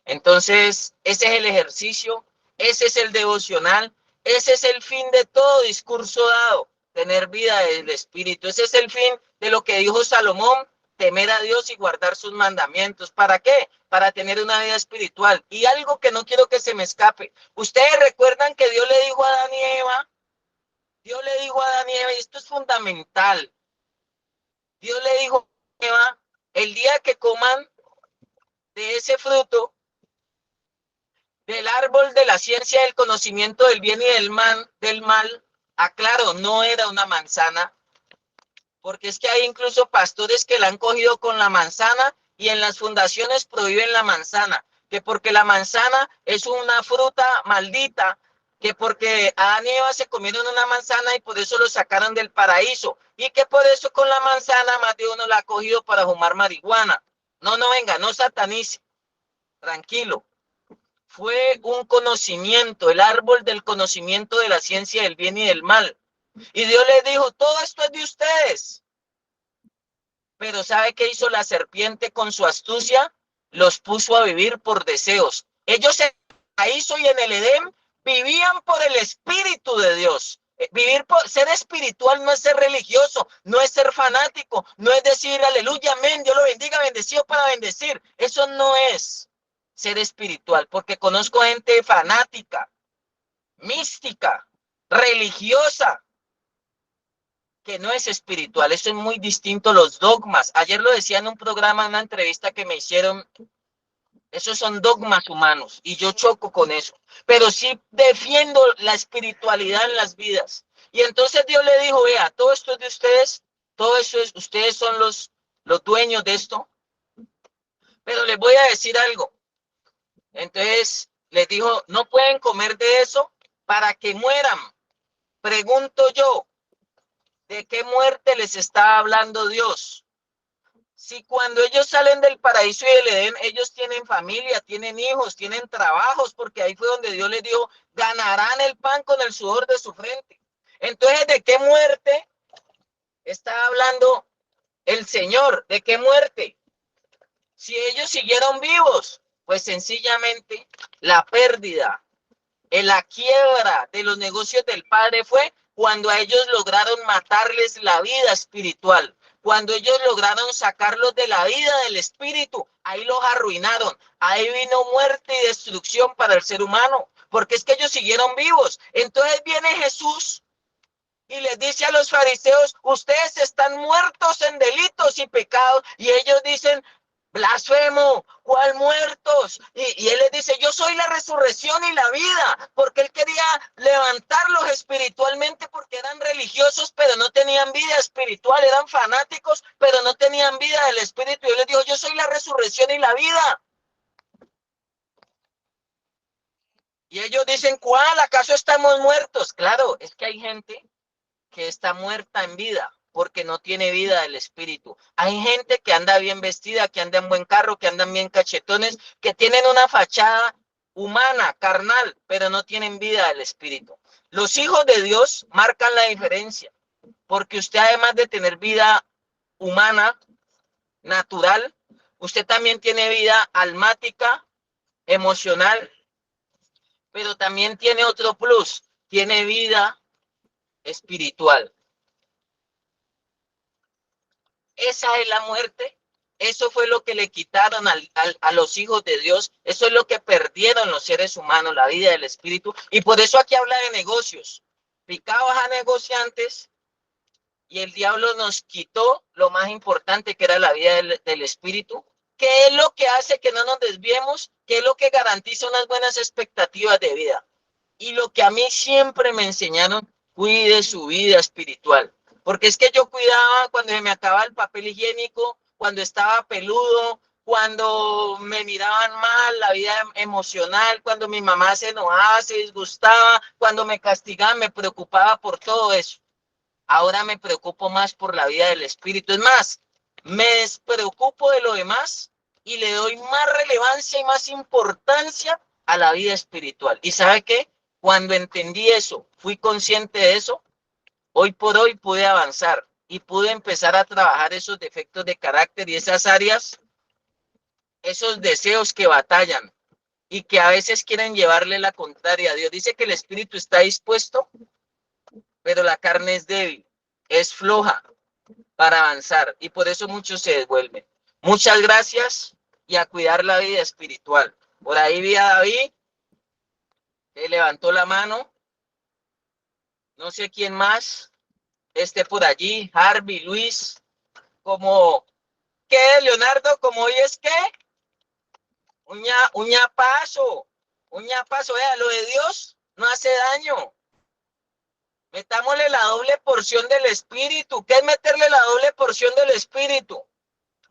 Entonces, ese es el ejercicio, ese es el devocional, ese es el fin de todo discurso dado, tener vida del espíritu. Ese es el fin de lo que dijo Salomón, temer a Dios y guardar sus mandamientos. ¿Para qué? Para tener una vida espiritual. Y algo que no quiero que se me escape. Ustedes recuerdan que Dios le dijo a Adán y Eva, y esto es fundamental. Dios le dijo a Eva, el día que coman de ese fruto, del árbol de la ciencia del conocimiento del bien y del mal, aclaro, no era una manzana, porque es que hay incluso pastores que la han cogido con la manzana y en las fundaciones prohíben la manzana, que porque la manzana es una fruta maldita, que porque Adán y Eva se comieron una manzana y por eso lo sacaron del paraíso, y que por eso con la manzana más de uno la ha cogido para fumar marihuana. No, venga, no satanice, tranquilo. Fue un conocimiento, el árbol del conocimiento de la ciencia del bien y del mal. Y Dios les dijo, todo esto es de ustedes. Pero ¿sabe qué hizo la serpiente con su astucia? Los puso a vivir por deseos. Ellos en el paraíso y en el Edén vivían por el Espíritu de Dios. Ser espiritual no es ser religioso, no es ser fanático, no es decir aleluya, amén, Dios lo bendiga, bendecido para bendecir. Eso no es ser espiritual, porque conozco gente fanática, mística, religiosa, que no es espiritual. Eso es muy distinto a los dogmas. Ayer lo decía en un programa, en una entrevista que me hicieron, esos son dogmas humanos y yo choco con eso, pero sí defiendo la espiritualidad en las vidas. Y entonces Dios le dijo, vea, todo esto es de ustedes, todo eso es, ustedes son los dueños de esto, pero les voy a decir algo. Entonces les dijo, no pueden comer de eso para que mueran. Pregunto yo, ¿de qué muerte les está hablando Dios? Si cuando ellos salen del paraíso y del Edén, ellos tienen familia, tienen hijos, tienen trabajos, porque ahí fue donde Dios les dijo, ganarán el pan con el sudor de su frente. Entonces, ¿de qué muerte está hablando el Señor? ¿De qué muerte? Si ellos siguieron vivos, pues sencillamente la pérdida, la quiebra de los negocios del Padre fue cuando a ellos lograron matarles la vida espiritual. Cuando ellos lograron sacarlos de la vida del espíritu, ahí los arruinaron. Ahí vino muerte y destrucción para el ser humano, porque es que ellos siguieron vivos. Entonces viene Jesús y les dice a los fariseos, ustedes están muertos en delitos y pecados, y ellos dicen, blasfemo, ¿cuál muertos? Y él les dice, yo soy la resurrección y la vida, porque él quería levantarlos espiritualmente porque eran religiosos, pero no tenían vida espiritual, eran fanáticos, pero no tenían vida del espíritu. Y él les dijo, yo soy la resurrección y la vida. Y ellos dicen, ¿cuál? ¿Acaso estamos muertos? Claro, es que hay gente que está muerta en vida porque no tiene vida del espíritu. Hay gente que anda bien vestida, que anda en buen carro, que andan bien cachetones, que tienen una fachada humana, carnal, pero no tienen vida del espíritu. Los hijos de Dios marcan la diferencia, porque usted además de tener vida humana, natural, usted también tiene vida almática, emocional, pero también tiene otro plus, tiene vida espiritual. Esa es la muerte eso fue lo que le quitaron a los hijos de Dios. Eso es lo que perdieron los seres humanos, la vida del espíritu. Y por eso aquí habla de negocios. Picados a negociantes, y el diablo nos quitó lo más importante, que era la vida del espíritu. ¿Qué es lo que hace que no nos desviemos? ¿Qué es lo que garantiza unas buenas expectativas de vida? Y lo que a mí siempre me enseñaron, cuide su vida espiritual. Porque es que yo cuidaba cuando se me acababa el papel higiénico, cuando estaba peludo, cuando me miraban mal, la vida emocional, cuando mi mamá se enojaba, se disgustaba, cuando me castigaban, me preocupaba por todo eso. Ahora me preocupo más por la vida del espíritu. Es más, me despreocupo de lo demás y le doy más relevancia y más importancia a la vida espiritual. ¿Y sabe qué? Cuando entendí eso, fui consciente de eso, hoy por hoy pude avanzar y pude empezar a trabajar esos defectos de carácter y esas áreas, esos deseos que batallan y que a veces quieren llevarle la contraria a Dios. Dice que el espíritu está dispuesto, pero la carne es débil, es floja para avanzar y por eso muchos se devuelven. Muchas gracias y a cuidar la vida espiritual. Por ahí vi a David, que levantó la mano. No sé quién más esté por allí. Harvey, Luis, como, ¿qué, Leonardo? Como hoy es que un ñapazo, vea, lo de Dios no hace daño. Metámosle la doble porción del espíritu. ¿Qué es meterle la doble porción del espíritu?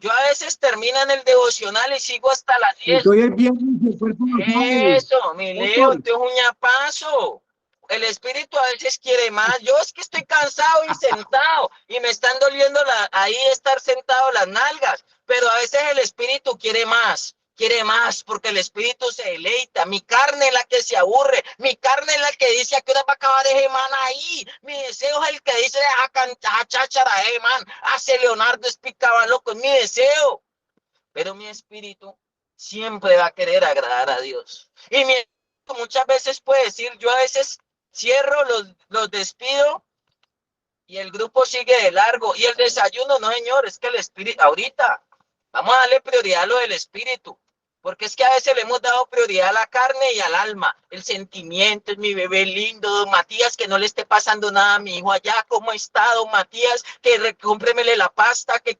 Yo a veces termino en el devocional y sigo hasta las 10. Estoy el viernes y el cuerpo no sabe. Eso, mi Leo, tú es un ñapazo. El espíritu a veces quiere más. Yo es que estoy cansado y sentado y me están doliendo ahí estar sentado las nalgas, pero a veces el espíritu quiere más porque el espíritu se deleita. Mi carne es la que se aburre, mi carne es la que dice a qué hora va a acabar de semana ahí. Mi deseo es el que dice a cantar cháchara, man, hace Leonardo explicaba loco, es mi deseo. Pero mi espíritu siempre va a querer agradar a Dios. Y mi espíritu muchas veces puede decir, yo a veces cierro, los despido y el grupo sigue de largo. Y el desayuno, no señor, es que el espíritu, ahorita, vamos a darle prioridad a lo del espíritu. Porque es que a veces le hemos dado prioridad a la carne y al alma. El sentimiento es mi bebé lindo, don Matías, que no le esté pasando nada a mi hijo allá. ¿Cómo está, don Matías? Que cómpremele la pasta, que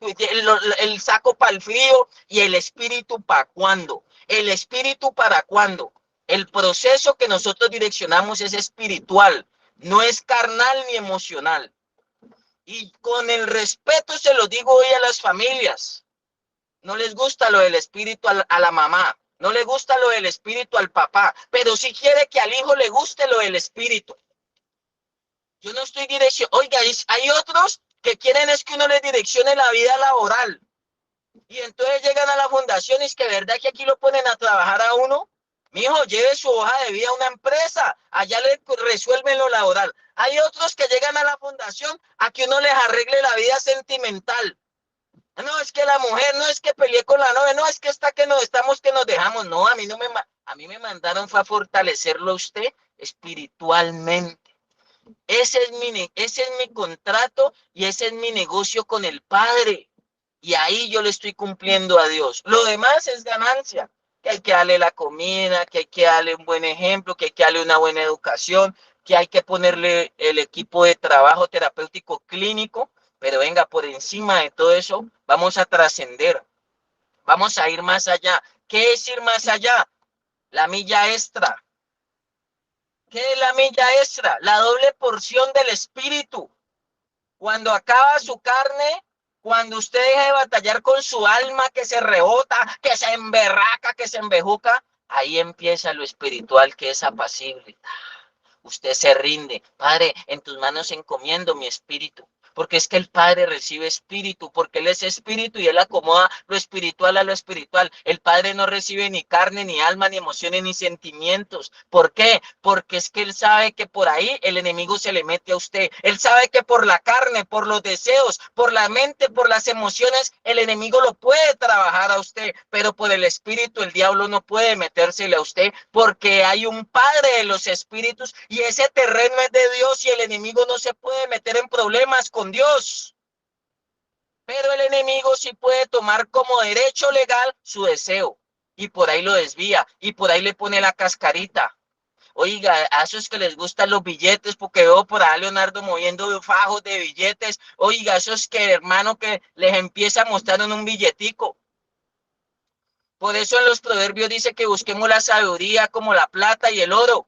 el saco para el frío. ¿Y el espíritu para cuándo? ¿El espíritu para cuándo? El proceso que nosotros direccionamos es espiritual, no es carnal ni emocional. Y con el respeto se lo digo hoy a las familias. No les gusta lo del espíritu a la mamá, no le gusta lo del espíritu al papá, pero sí quiere que al hijo le guste lo del espíritu. Yo no estoy direccionando, oiga, hay otros que quieren es que uno les direccione la vida laboral. Y entonces llegan a la fundación y es que verdad que aquí lo ponen a trabajar a uno. Mijo, lleve su hoja de vida a una empresa, allá le resuelven lo laboral. Hay otros que llegan a la fundación a que uno les arregle la vida sentimental. No, es que la mujer, no es que peleé con la novia, no, es que está que nos estamos, que nos dejamos. No, a mí me mandaron fue a fortalecerlo a usted espiritualmente. Ese es mi contrato y ese es mi negocio con el Padre. Y ahí yo le estoy cumpliendo a Dios. Lo demás es ganancia. Que hay que darle la comida, que hay que darle un buen ejemplo, que hay que darle una buena educación, que hay que ponerle el equipo de trabajo terapéutico clínico. Pero venga, por encima de todo eso, vamos a trascender. Vamos a ir más allá. ¿Qué es ir más allá? La milla extra. ¿Qué es la milla extra? La doble porción del espíritu. Cuando acaba su carne, cuando usted deja de batallar con su alma que se rebota, que se emberraca, que se embejuca, ahí empieza lo espiritual que es apacible. Usted se rinde. Padre, en tus manos encomiendo mi espíritu. Porque es que el Padre recibe espíritu, porque Él es espíritu y Él acomoda lo espiritual a lo espiritual. El Padre no recibe ni carne, ni alma, ni emociones, ni sentimientos. ¿Por qué? Porque es que Él sabe que por ahí el enemigo se le mete a usted. Él sabe que por la carne, por los deseos, por la mente, por las emociones, el enemigo lo puede trabajar a usted, pero por el espíritu el diablo no puede metérsele a usted, porque hay un Padre de los espíritus y ese terreno es de Dios y el enemigo no se puede meter en problemas con Dios. Pero el enemigo sí puede tomar como derecho legal su deseo y por ahí lo desvía y por ahí le pone la cascarita. Oiga, a esos que les gustan los billetes, porque veo por ahí a Leonardo moviendo fajos de billetes. Oiga, esos que, hermano, que les empieza a mostrar en un billetico. Por eso en los proverbios dice que busquemos la sabiduría como la plata y el oro.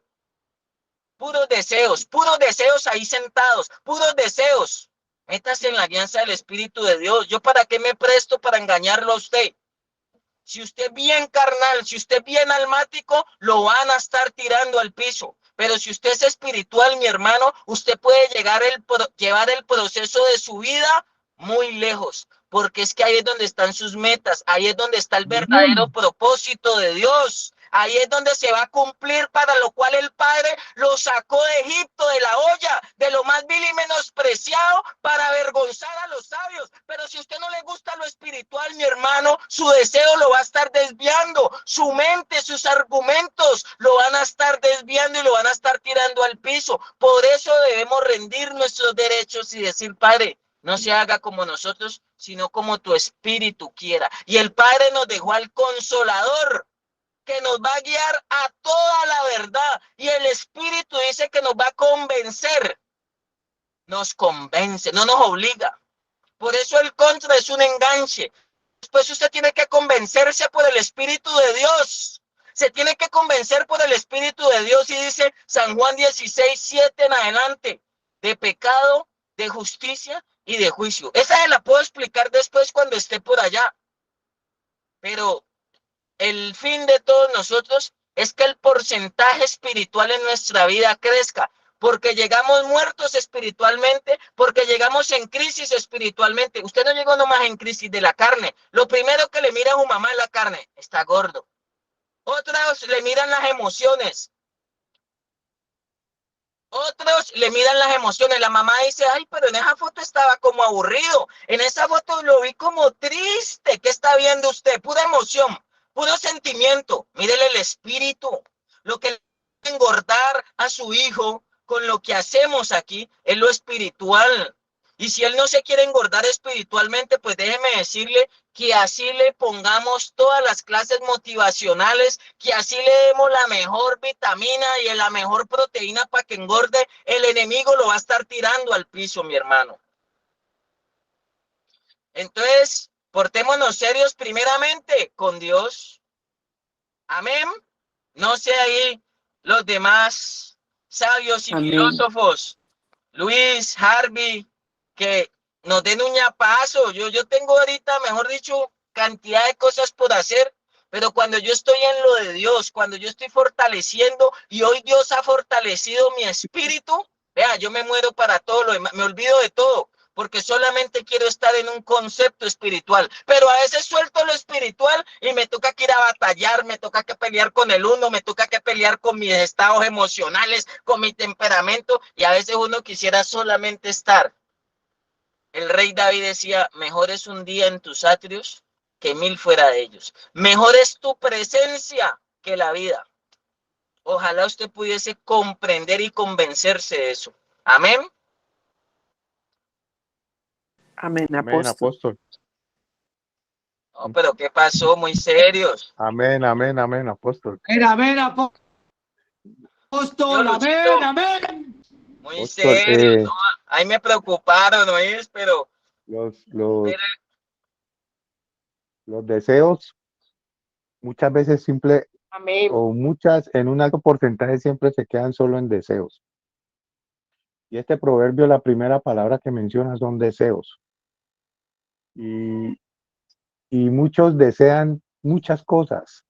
Puros deseos ahí sentados, puros deseos. Métase en la alianza del Espíritu de Dios. ¿Yo para qué me presto para engañarlo a usted? Si usted es bien carnal, si usted es bien almático, lo van a estar tirando al piso. Pero si usted es espiritual, mi hermano, usted puede llevar el proceso de su vida muy lejos, porque es que ahí es donde están sus metas, ahí es donde está el verdadero propósito de Dios. Ahí es donde se va a cumplir para lo cual el Padre lo sacó de Egipto, de la olla, de lo más vil y menospreciado, para avergonzar a los sabios. Pero si a usted no le gusta lo espiritual, mi hermano, su deseo lo va a estar desviando. Su mente, sus argumentos lo van a estar desviando y lo van a estar tirando al piso. Por eso debemos rendir nuestros derechos y decir, Padre, no se haga como nosotros, sino como tu espíritu quiera. Y el Padre nos dejó al Consolador, que nos va a guiar a toda la verdad. Y el Espíritu dice que nos va a convencer. Nos convence, no nos obliga. Por eso el contra es un enganche. Después usted tiene que convencerse por el Espíritu de Dios. Se tiene que convencer por el Espíritu de Dios. Y dice San Juan 16:7 en adelante, de pecado, de justicia y de juicio. Esa se la puedo explicar después cuando esté por allá. Pero el fin de todos nosotros es que el porcentaje espiritual en nuestra vida crezca, porque llegamos muertos espiritualmente, porque llegamos en crisis espiritualmente. Usted no llegó nomás en crisis de la carne. Lo primero que le mira a su mamá es la carne, está gordo. Otros le miran las emociones. Otros le miran las emociones. La mamá dice, ay, pero en esa foto estaba como aburrido. En esa foto lo vi como triste. ¿Qué está viendo usted? Pura emoción, puro sentimiento. Mírele el espíritu. Lo que engordar a su hijo con lo que hacemos aquí es lo espiritual. Y si él no se quiere engordar espiritualmente, pues déjeme decirle que así le pongamos todas las clases motivacionales, que así le demos la mejor vitamina y la mejor proteína para que engorde, el enemigo lo va a estar tirando al piso, mi hermano. Entonces, portémonos serios primeramente con Dios. Amén. No sé ahí los demás sabios y Amén. filósofos, Luis, Harvey, que nos den un ñapazo. Yo tengo ahorita, mejor dicho, cantidad de cosas por hacer, pero cuando yo estoy en lo de Dios, cuando yo estoy fortaleciendo y hoy Dios ha fortalecido mi espíritu, vea, yo me muero para todo lo demás, me olvido de todo, porque solamente quiero estar en un concepto espiritual, pero a veces suelto lo espiritual y me toca que ir a batallar, me toca que pelear con el uno, me toca que pelear con mis estados emocionales, con mi temperamento, y a veces uno quisiera solamente estar. El rey David decía, mejor es un día en tus atrios que 1000 fuera de ellos. Mejor es tu presencia que la vida. Ojalá usted pudiese comprender y convencerse de eso. Amén. Amén, Amén, apóstol. apóstol. No, pero ¿qué pasó? Muy serios. Amén, amén, amén, apóstol. Amén, Yo, apóstol, Luchito, amén, amén. muy Apóstol, serios. ¿No? Ahí me preocuparon, ¿no es? Pero los, los, pero los deseos muchas veces simple Amén. o muchas en un alto porcentaje siempre se quedan solo en deseos. Y este proverbio, la primera palabra que menciona son deseos. Y, y muchos desean muchas cosas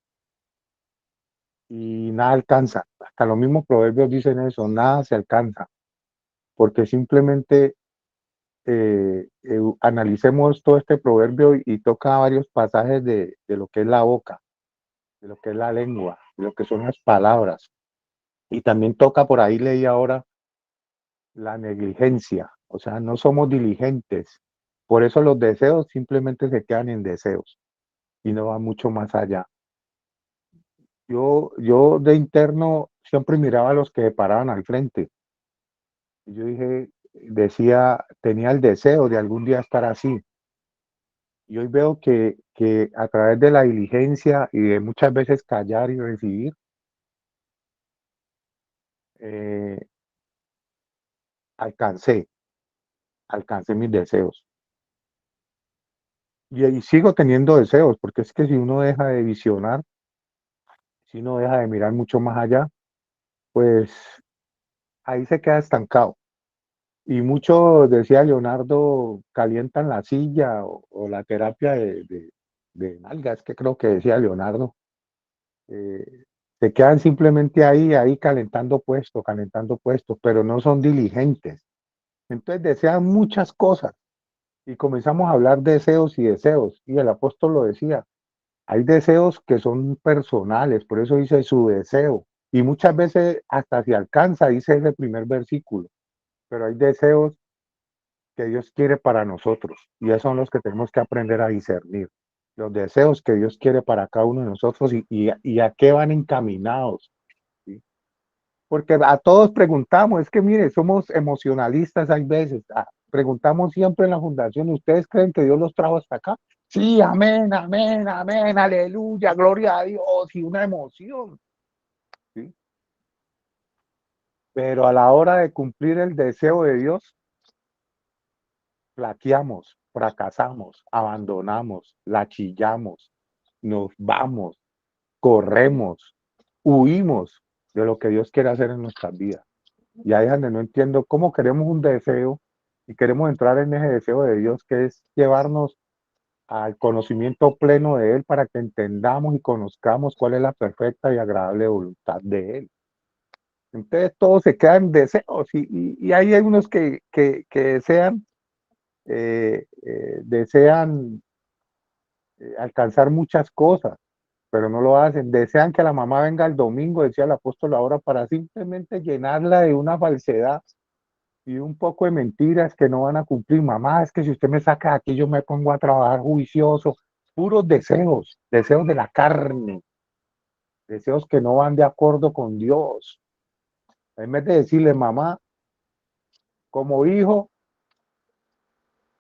y nada alcanza. Hasta los mismos proverbios dicen eso, nada se alcanza, porque simplemente analicemos todo este proverbio y toca varios pasajes de lo que es la boca, de lo que es la lengua, de lo que son las palabras. Y también toca, por ahí leí ahora, la negligencia, o sea, no somos diligentes. Por eso los deseos simplemente se quedan en deseos y no van mucho más allá. Yo de interno siempre miraba a los que se paraban al frente. Y yo tenía el deseo de algún día estar así, Y hoy veo que a través de la diligencia y de muchas veces callar y recibir, eh, alcancé, alcancé mis deseos. Y sigo teniendo deseos, porque es que si uno deja de visionar, si uno deja de mirar mucho más allá, pues ahí se queda estancado. Y muchos, decía Leonardo, calientan la silla o la terapia de nalgas, que creo que decía Leonardo. eh, Se quedan simplemente ahí calentando puestos, pero no son diligentes. Entonces desean muchas cosas y comenzamos a hablar deseos y deseos. Y el apóstol lo decía, hay deseos que son personales, por eso dice su deseo. Y muchas veces hasta se alcanza, dice ese primer versículo, pero hay deseos que Dios quiere para nosotros y esos son los que tenemos que aprender a discernir. Los deseos que Dios quiere para cada uno de nosotros y a qué van encaminados. ¿Sí? Porque a todos preguntamos, es que mire, somos emocionalistas hay veces, preguntamos siempre en la fundación, ¿ustedes creen que Dios los trajo hasta acá? Sí, amén, amén, amén, aleluya, gloria a Dios, y una emoción. ¿Sí? Pero a la hora de cumplir el deseo de Dios, flaqueamos, fracasamos, abandonamos, la chillamos, nos vamos, corremos, huimos de lo que Dios quiere hacer en nuestras vidas. Y ahí es donde no entiendo cómo queremos un deseo y queremos entrar en ese deseo de Dios que es llevarnos al conocimiento pleno de Él para que entendamos y conozcamos cuál es la perfecta y agradable voluntad de Él. Entonces todos se quedan deseos y hay unos que desean alcanzar muchas cosas, pero no lo hacen. Desean que la mamá venga el domingo, decía el apóstol ahora, para simplemente llenarla de una falsedad y un poco de mentiras que no van a cumplir. Mamá, es que si usted me saca de aquí, yo me pongo a trabajar juicioso. Puros deseos, deseos de la carne, deseos que no van de acuerdo con Dios. En vez de decirle, mamá, como hijo,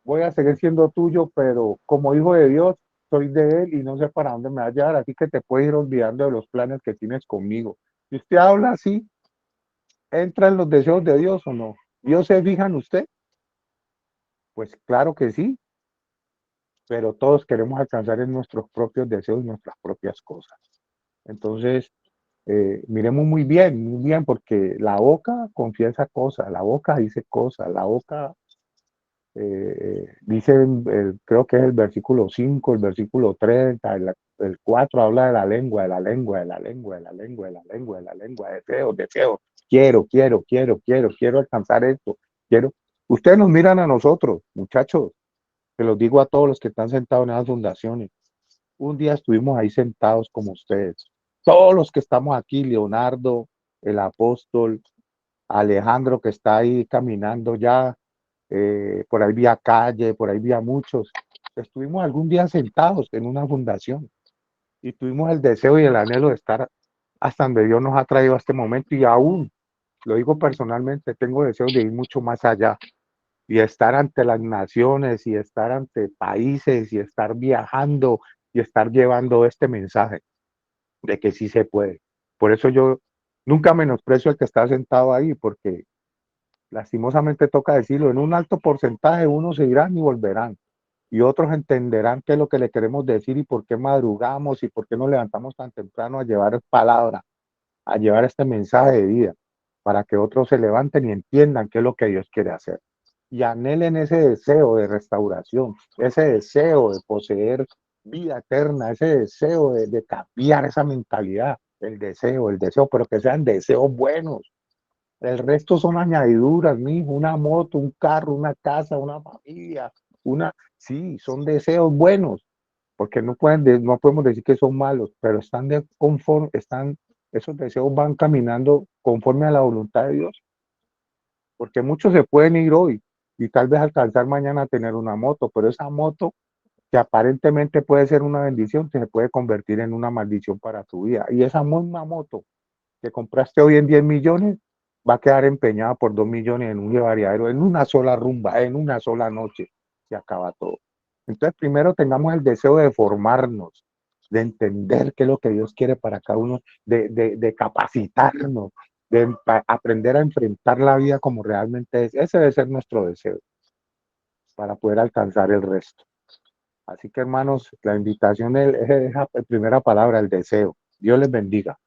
voy a seguir siendo tuyo, pero como hijo de Dios, soy de Él y no sé para dónde me va a llevar, así que te puedes ir olvidando de los planes que tienes conmigo. Si usted habla así, ¿entra en los deseos de Dios o no? ¿Dios se fija en usted? Pues claro que sí, pero todos queremos alcanzar en nuestros propios deseos y nuestras propias cosas. Entonces, miremos muy bien, porque la boca confiesa cosas, la boca dice cosas, la boca dice, creo que es el versículo 5, el versículo 30, el 4 habla de la lengua, de la lengua, de la lengua, de la lengua, de la lengua, de la lengua, deseo, deseo, quiero alcanzar esto, quiero. Ustedes nos miran a nosotros, muchachos, se los digo a todos los que están sentados en las fundaciones. Un día estuvimos ahí sentados como ustedes. Todos los que estamos aquí, Leonardo, el apóstol, Alejandro que está ahí caminando ya, por ahí vía calle, por ahí vía muchos. Estuvimos algún día sentados en una fundación y tuvimos el deseo y el anhelo de estar hasta donde Dios nos ha traído a este momento y aún, lo digo personalmente, tengo deseos de ir mucho más allá y estar ante las naciones y estar ante países y estar viajando y estar llevando este mensaje de que sí se puede. Por eso yo nunca menosprecio al que está sentado ahí, porque lastimosamente toca decirlo, en un alto porcentaje unos se irán y volverán, y otros entenderán qué es lo que le queremos decir y por qué madrugamos y por qué nos levantamos tan temprano a llevar palabra, a llevar este mensaje de vida, para que otros se levanten y entiendan qué es lo que Dios quiere hacer. Y anhelen ese deseo de restauración, ese deseo de poseer vida eterna, ese deseo de cambiar esa mentalidad, el deseo, pero que sean deseos buenos. El resto son añadiduras, mijo, una moto, un carro, una casa, una familia, sí, son deseos buenos, porque no podemos decir que son malos, pero esos deseos van caminando conforme a la voluntad de Dios, porque muchos se pueden ir hoy y tal vez alcanzar mañana a tener una moto, pero esa moto que aparentemente puede ser una bendición, se puede convertir en una maldición para tu vida. Y esa misma moto que compraste hoy en 10 millones, va a quedar empeñada por 2 millones en un llevariadero, en una sola rumba, en una sola noche, se acaba todo. Entonces, primero tengamos el deseo de formarnos, de entender qué es lo que Dios quiere para cada uno, de capacitarnos, de aprender a enfrentar la vida como realmente es. Ese debe ser nuestro deseo para poder alcanzar el resto. Así que, hermanos, la invitación es la primera palabra, el deseo. Dios les bendiga.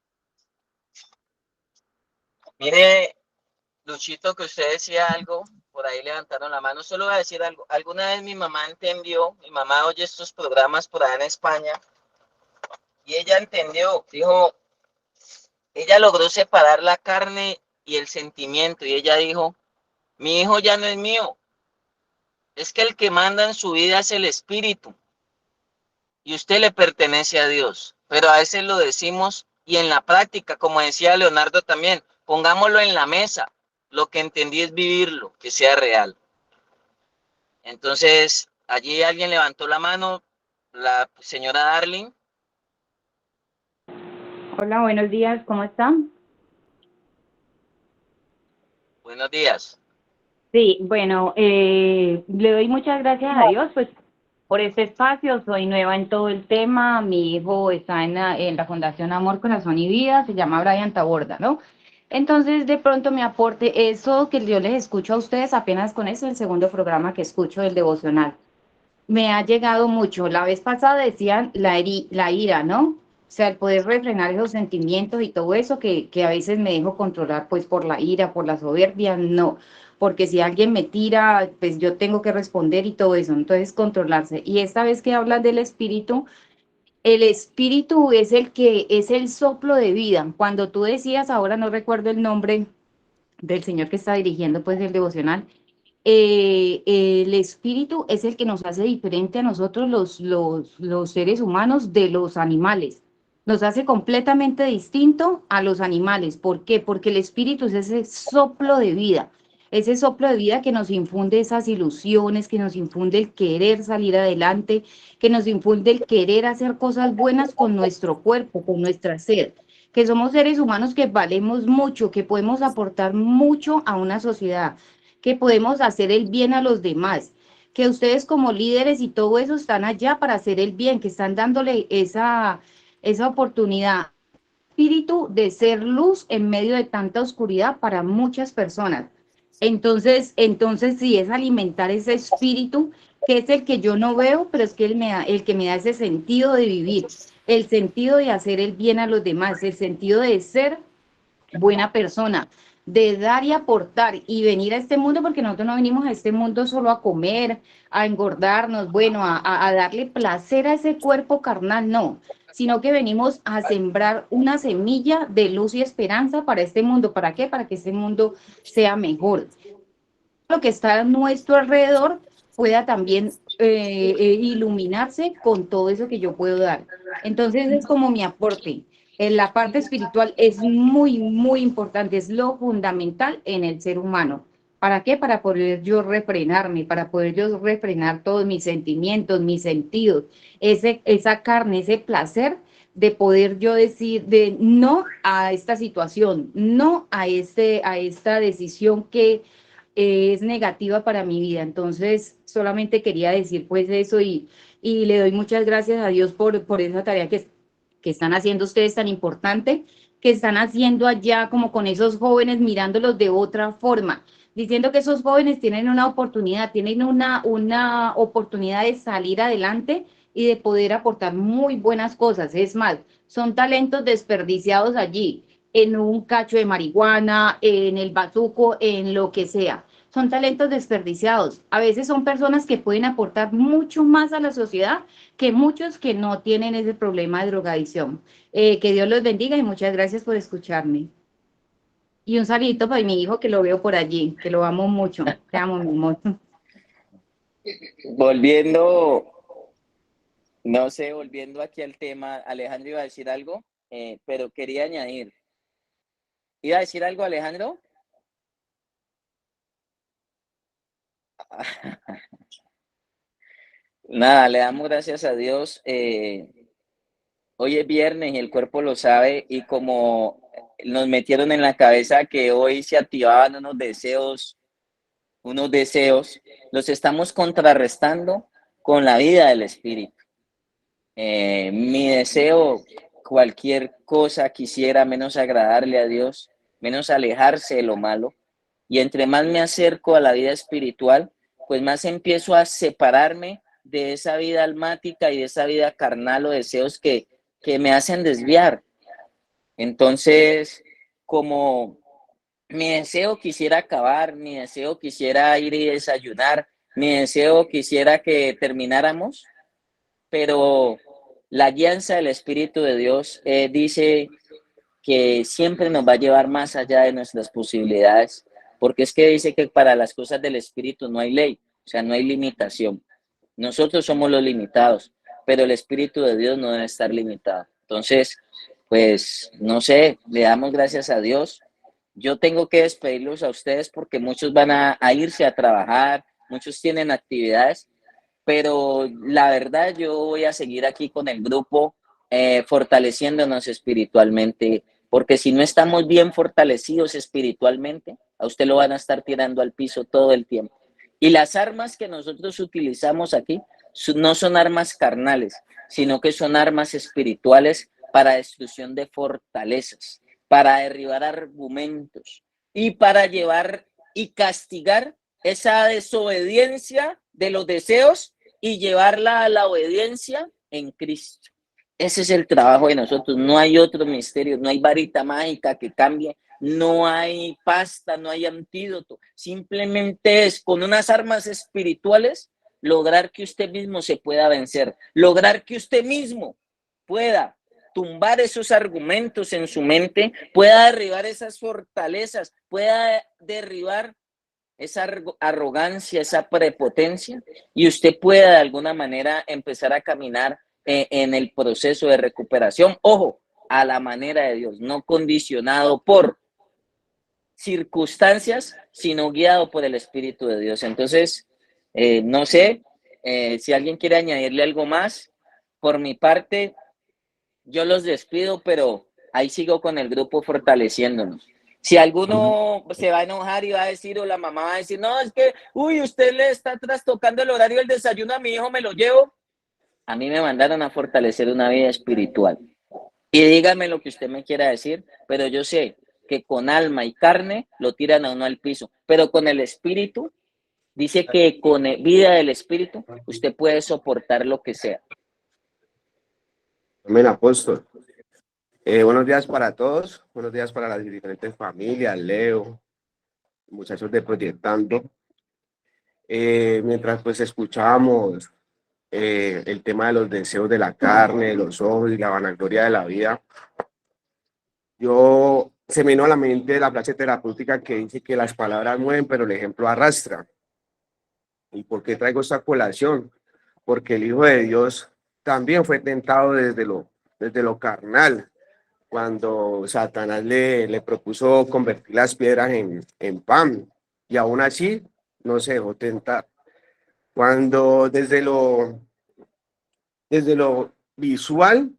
Mire, Luchito, que usted decía algo, por ahí levantaron la mano. Solo voy a decir algo. Alguna vez mi mamá entendió, mi mamá oye estos programas por allá en España, y ella entendió, dijo, ella logró separar la carne y el sentimiento, y ella dijo, mi hijo ya no es mío, es que el que manda en su vida es el espíritu, y usted le pertenece a Dios. Pero a veces lo decimos, y en la práctica, como decía Leonardo también, pongámoslo en la mesa. Lo que entendí es vivirlo, que sea real. Entonces, allí alguien levantó la mano, la señora Darling. Hola, buenos días, ¿cómo están? Buenos días. Sí, bueno, le doy muchas gracias a Dios, pues, por este espacio. Soy nueva en todo el tema. Mi hijo está en la Fundación Amor, Corazón y Vida, se llama Brian Taborda, ¿no? Entonces, de pronto mi aporte, eso que yo les escucho a ustedes, apenas con eso, el segundo programa que escucho del devocional. Me ha llegado mucho. La vez pasada decían la ira, ¿no? O sea, el poder refrenar esos sentimientos y todo eso que a veces me dejo controlar pues por la ira, por la soberbia, no. Porque si alguien me tira, pues yo tengo que responder y todo eso. Entonces, controlarse. Y esta vez que hablas del espíritu, el espíritu es el que es el soplo de vida. Cuando tú decías, ahora no recuerdo el nombre del señor que está dirigiendo pues el devocional, el espíritu es el que nos hace diferente a nosotros los seres humanos de los animales. Nos hace completamente distinto a los animales. ¿Por qué? Porque el espíritu es ese soplo de vida que nos infunde esas ilusiones, que nos infunde el querer salir adelante, que nos infunde el querer hacer cosas buenas con nuestro cuerpo, con nuestra ser, que somos seres humanos que valemos mucho, que podemos aportar mucho a una sociedad, que podemos hacer el bien a los demás, que ustedes como líderes y todo eso están allá para hacer el bien, que están dándole esa oportunidad, espíritu de ser luz en medio de tanta oscuridad para muchas personas. Entonces sí es alimentar ese espíritu que es el que yo no veo, pero es que el que me da ese sentido de vivir, el sentido de hacer el bien a los demás, el sentido de ser buena persona, de dar y aportar y venir a este mundo, porque nosotros no venimos a este mundo solo a comer, a engordarnos, bueno, a darle placer a ese cuerpo carnal, no, sino que venimos a sembrar una semilla de luz y esperanza para este mundo. ¿Para qué? Para que este mundo sea mejor. Lo que está a nuestro alrededor pueda también iluminarse con todo eso que yo puedo dar. Entonces es como mi aporte. En la parte espiritual es muy, muy importante, es lo fundamental en el ser humano. ¿Para qué? Para poder yo refrenarme, para poder yo refrenar todos mis sentimientos, mis sentidos, esa carne, ese placer de poder yo decir de no a esta situación, no a esta decisión que es negativa para mi vida. Entonces, solamente quería decir pues eso y le doy muchas gracias a Dios por esa tarea que están haciendo ustedes tan importante, que están haciendo allá como con esos jóvenes, mirándolos de otra forma, diciendo que esos jóvenes tienen una oportunidad, tienen una oportunidad de salir adelante y de poder aportar muy buenas cosas. Es más, son talentos desperdiciados allí, en un cacho de marihuana, en el bazuco, en lo que sea. Son talentos desperdiciados. A veces son personas que pueden aportar mucho más a la sociedad que muchos que no tienen ese problema de drogadicción. Que Dios los bendiga y muchas gracias por escucharme. Y un saludito para mi hijo que lo veo por allí, que lo amo mucho. Te amo, mi amor. Volviendo, no sé, volviendo aquí al tema, Alejandro iba a decir algo, pero quería añadir. ¿Iba a decir algo, Alejandro? Nada, le damos gracias a Dios. Hoy es viernes y el cuerpo lo sabe, y como nos metieron en la cabeza que hoy se activaban unos deseos, los estamos contrarrestando con la vida del Espíritu. Mi deseo, cualquier cosa quisiera menos agradarle a Dios, menos alejarse de lo malo. Y entre más me acerco a la vida espiritual, pues más empiezo a separarme de esa vida almática y de esa vida carnal o deseos que me hacen desviar. Entonces, como mi deseo quisiera acabar, mi deseo quisiera ir y desayunar, mi deseo quisiera que termináramos, pero la guianza del Espíritu de Dios dice que siempre nos va a llevar más allá de nuestras posibilidades, porque es que dice que para las cosas del Espíritu no hay ley, o sea, no hay limitación. Nosotros somos los limitados, pero el Espíritu de Dios no debe estar limitado. Entonces, pues, no sé, le damos gracias a Dios. Yo tengo que despedirlos a ustedes porque muchos van a irse a trabajar, muchos tienen actividades, pero la verdad yo voy a seguir aquí con el grupo fortaleciéndonos espiritualmente, porque si no estamos bien fortalecidos espiritualmente, a usted lo van a estar tirando al piso todo el tiempo. Y las armas que nosotros utilizamos aquí no son armas carnales, sino que son armas espirituales para destrucción de fortalezas, para derribar argumentos y para llevar y castigar esa desobediencia de los deseos y llevarla a la obediencia en Cristo. Ese es el trabajo de nosotros. No hay otro misterio, no hay varita mágica que cambie, no hay pasta, no hay antídoto. Simplemente es con unas armas espirituales lograr que usted mismo se pueda vencer, lograr que usted mismo pueda tumbar esos argumentos en su mente, pueda derribar esas fortalezas, pueda derribar esa arrogancia, esa prepotencia, y usted pueda de alguna manera empezar a caminar en el proceso de recuperación. Ojo, a la manera de Dios, no condicionado por circunstancias, sino guiado por el Espíritu de Dios. Entonces, no sé si alguien quiere añadirle algo más. Por mi parte, yo los despido, pero ahí sigo con el grupo fortaleciéndonos. Si alguno se va a enojar y va a decir, o la mamá va a decir, no, es que, uy, usted le está trastocando el horario del desayuno a mi hijo, me lo llevo. A mí me mandaron a fortalecer una vida espiritual. Y dígame lo que usted me quiera decir, pero yo sé que con alma y carne lo tiran a uno al piso, pero con el espíritu, dice que con vida del espíritu, usted puede soportar lo que sea. Amén, apóstol. Buenos días para todos, buenos días para las diferentes familias, Leo, muchachos de Proyectando. Mientras pues escuchábamos el tema de los deseos de la carne, de los ojos y la vanagloria de la vida, se me vino a la mente la frase terapéutica que dice que las palabras mueven, pero el ejemplo arrastra. ¿Y por qué traigo esta colación? Porque el Hijo de Dios también fue tentado desde lo carnal, cuando Satanás le propuso convertir las piedras en pan, y aún así no se dejó tentar. Cuando desde lo visual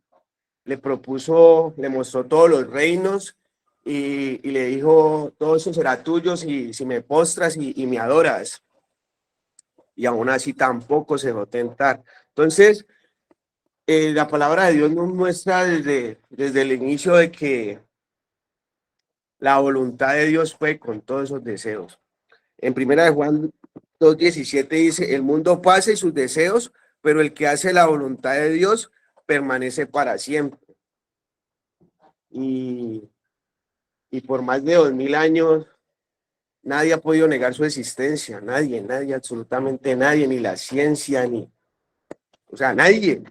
le mostró todos los reinos y le dijo, todo eso será tuyo si me postras y me adoras. Y aún así tampoco se dejó tentar. Entonces, la palabra de Dios nos muestra desde el inicio de que la voluntad de Dios fue con todos esos deseos. En primera de Juan 2:17 dice, el mundo pasa y sus deseos, pero el que hace la voluntad de Dios permanece para siempre. Y por más de 2000 años, nadie ha podido negar su existencia, nadie, absolutamente nadie, ni la ciencia, o sea, nadie.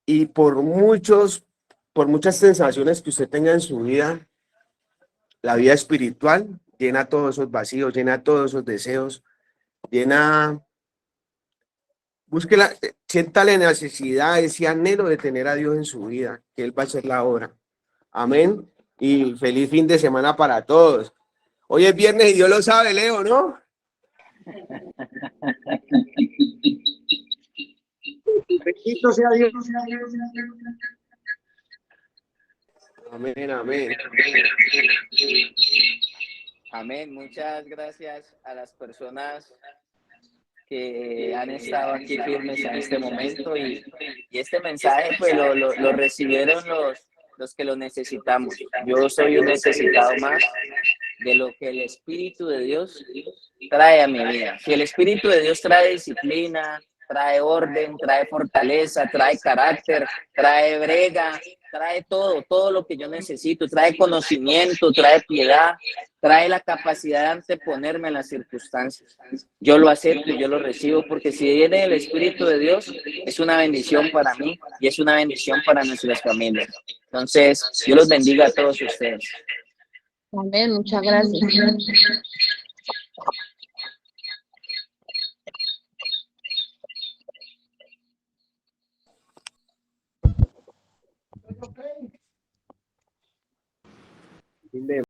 Y por muchas sensaciones que usted tenga en su vida, la vida espiritual llena todos esos vacíos, llena todos esos deseos, sienta la necesidad, ese anhelo de tener a Dios en su vida, que Él va a hacer la obra. Amén. Y feliz fin de semana para todos. Hoy es viernes y Dios lo sabe, Leo, ¿no? Bendito sea Dios. Amén, amén. Amén. Muchas gracias a las personas que han estado aquí firmes en este momento y este mensaje pues lo recibieron los que lo necesitamos. Yo soy un necesitado más de lo que el Espíritu de Dios trae a mi vida. Si el Espíritu de Dios trae disciplina, trae orden, trae fortaleza, trae carácter, trae brega, trae todo lo que yo necesito, trae conocimiento, trae piedad, trae la capacidad de anteponerme a las circunstancias. Yo lo acepto y yo lo recibo porque si viene el Espíritu de Dios es una bendición para mí y es una bendición para nuestras familias. Entonces, Dios los bendiga a todos ustedes. Amén, muchas gracias. Fin de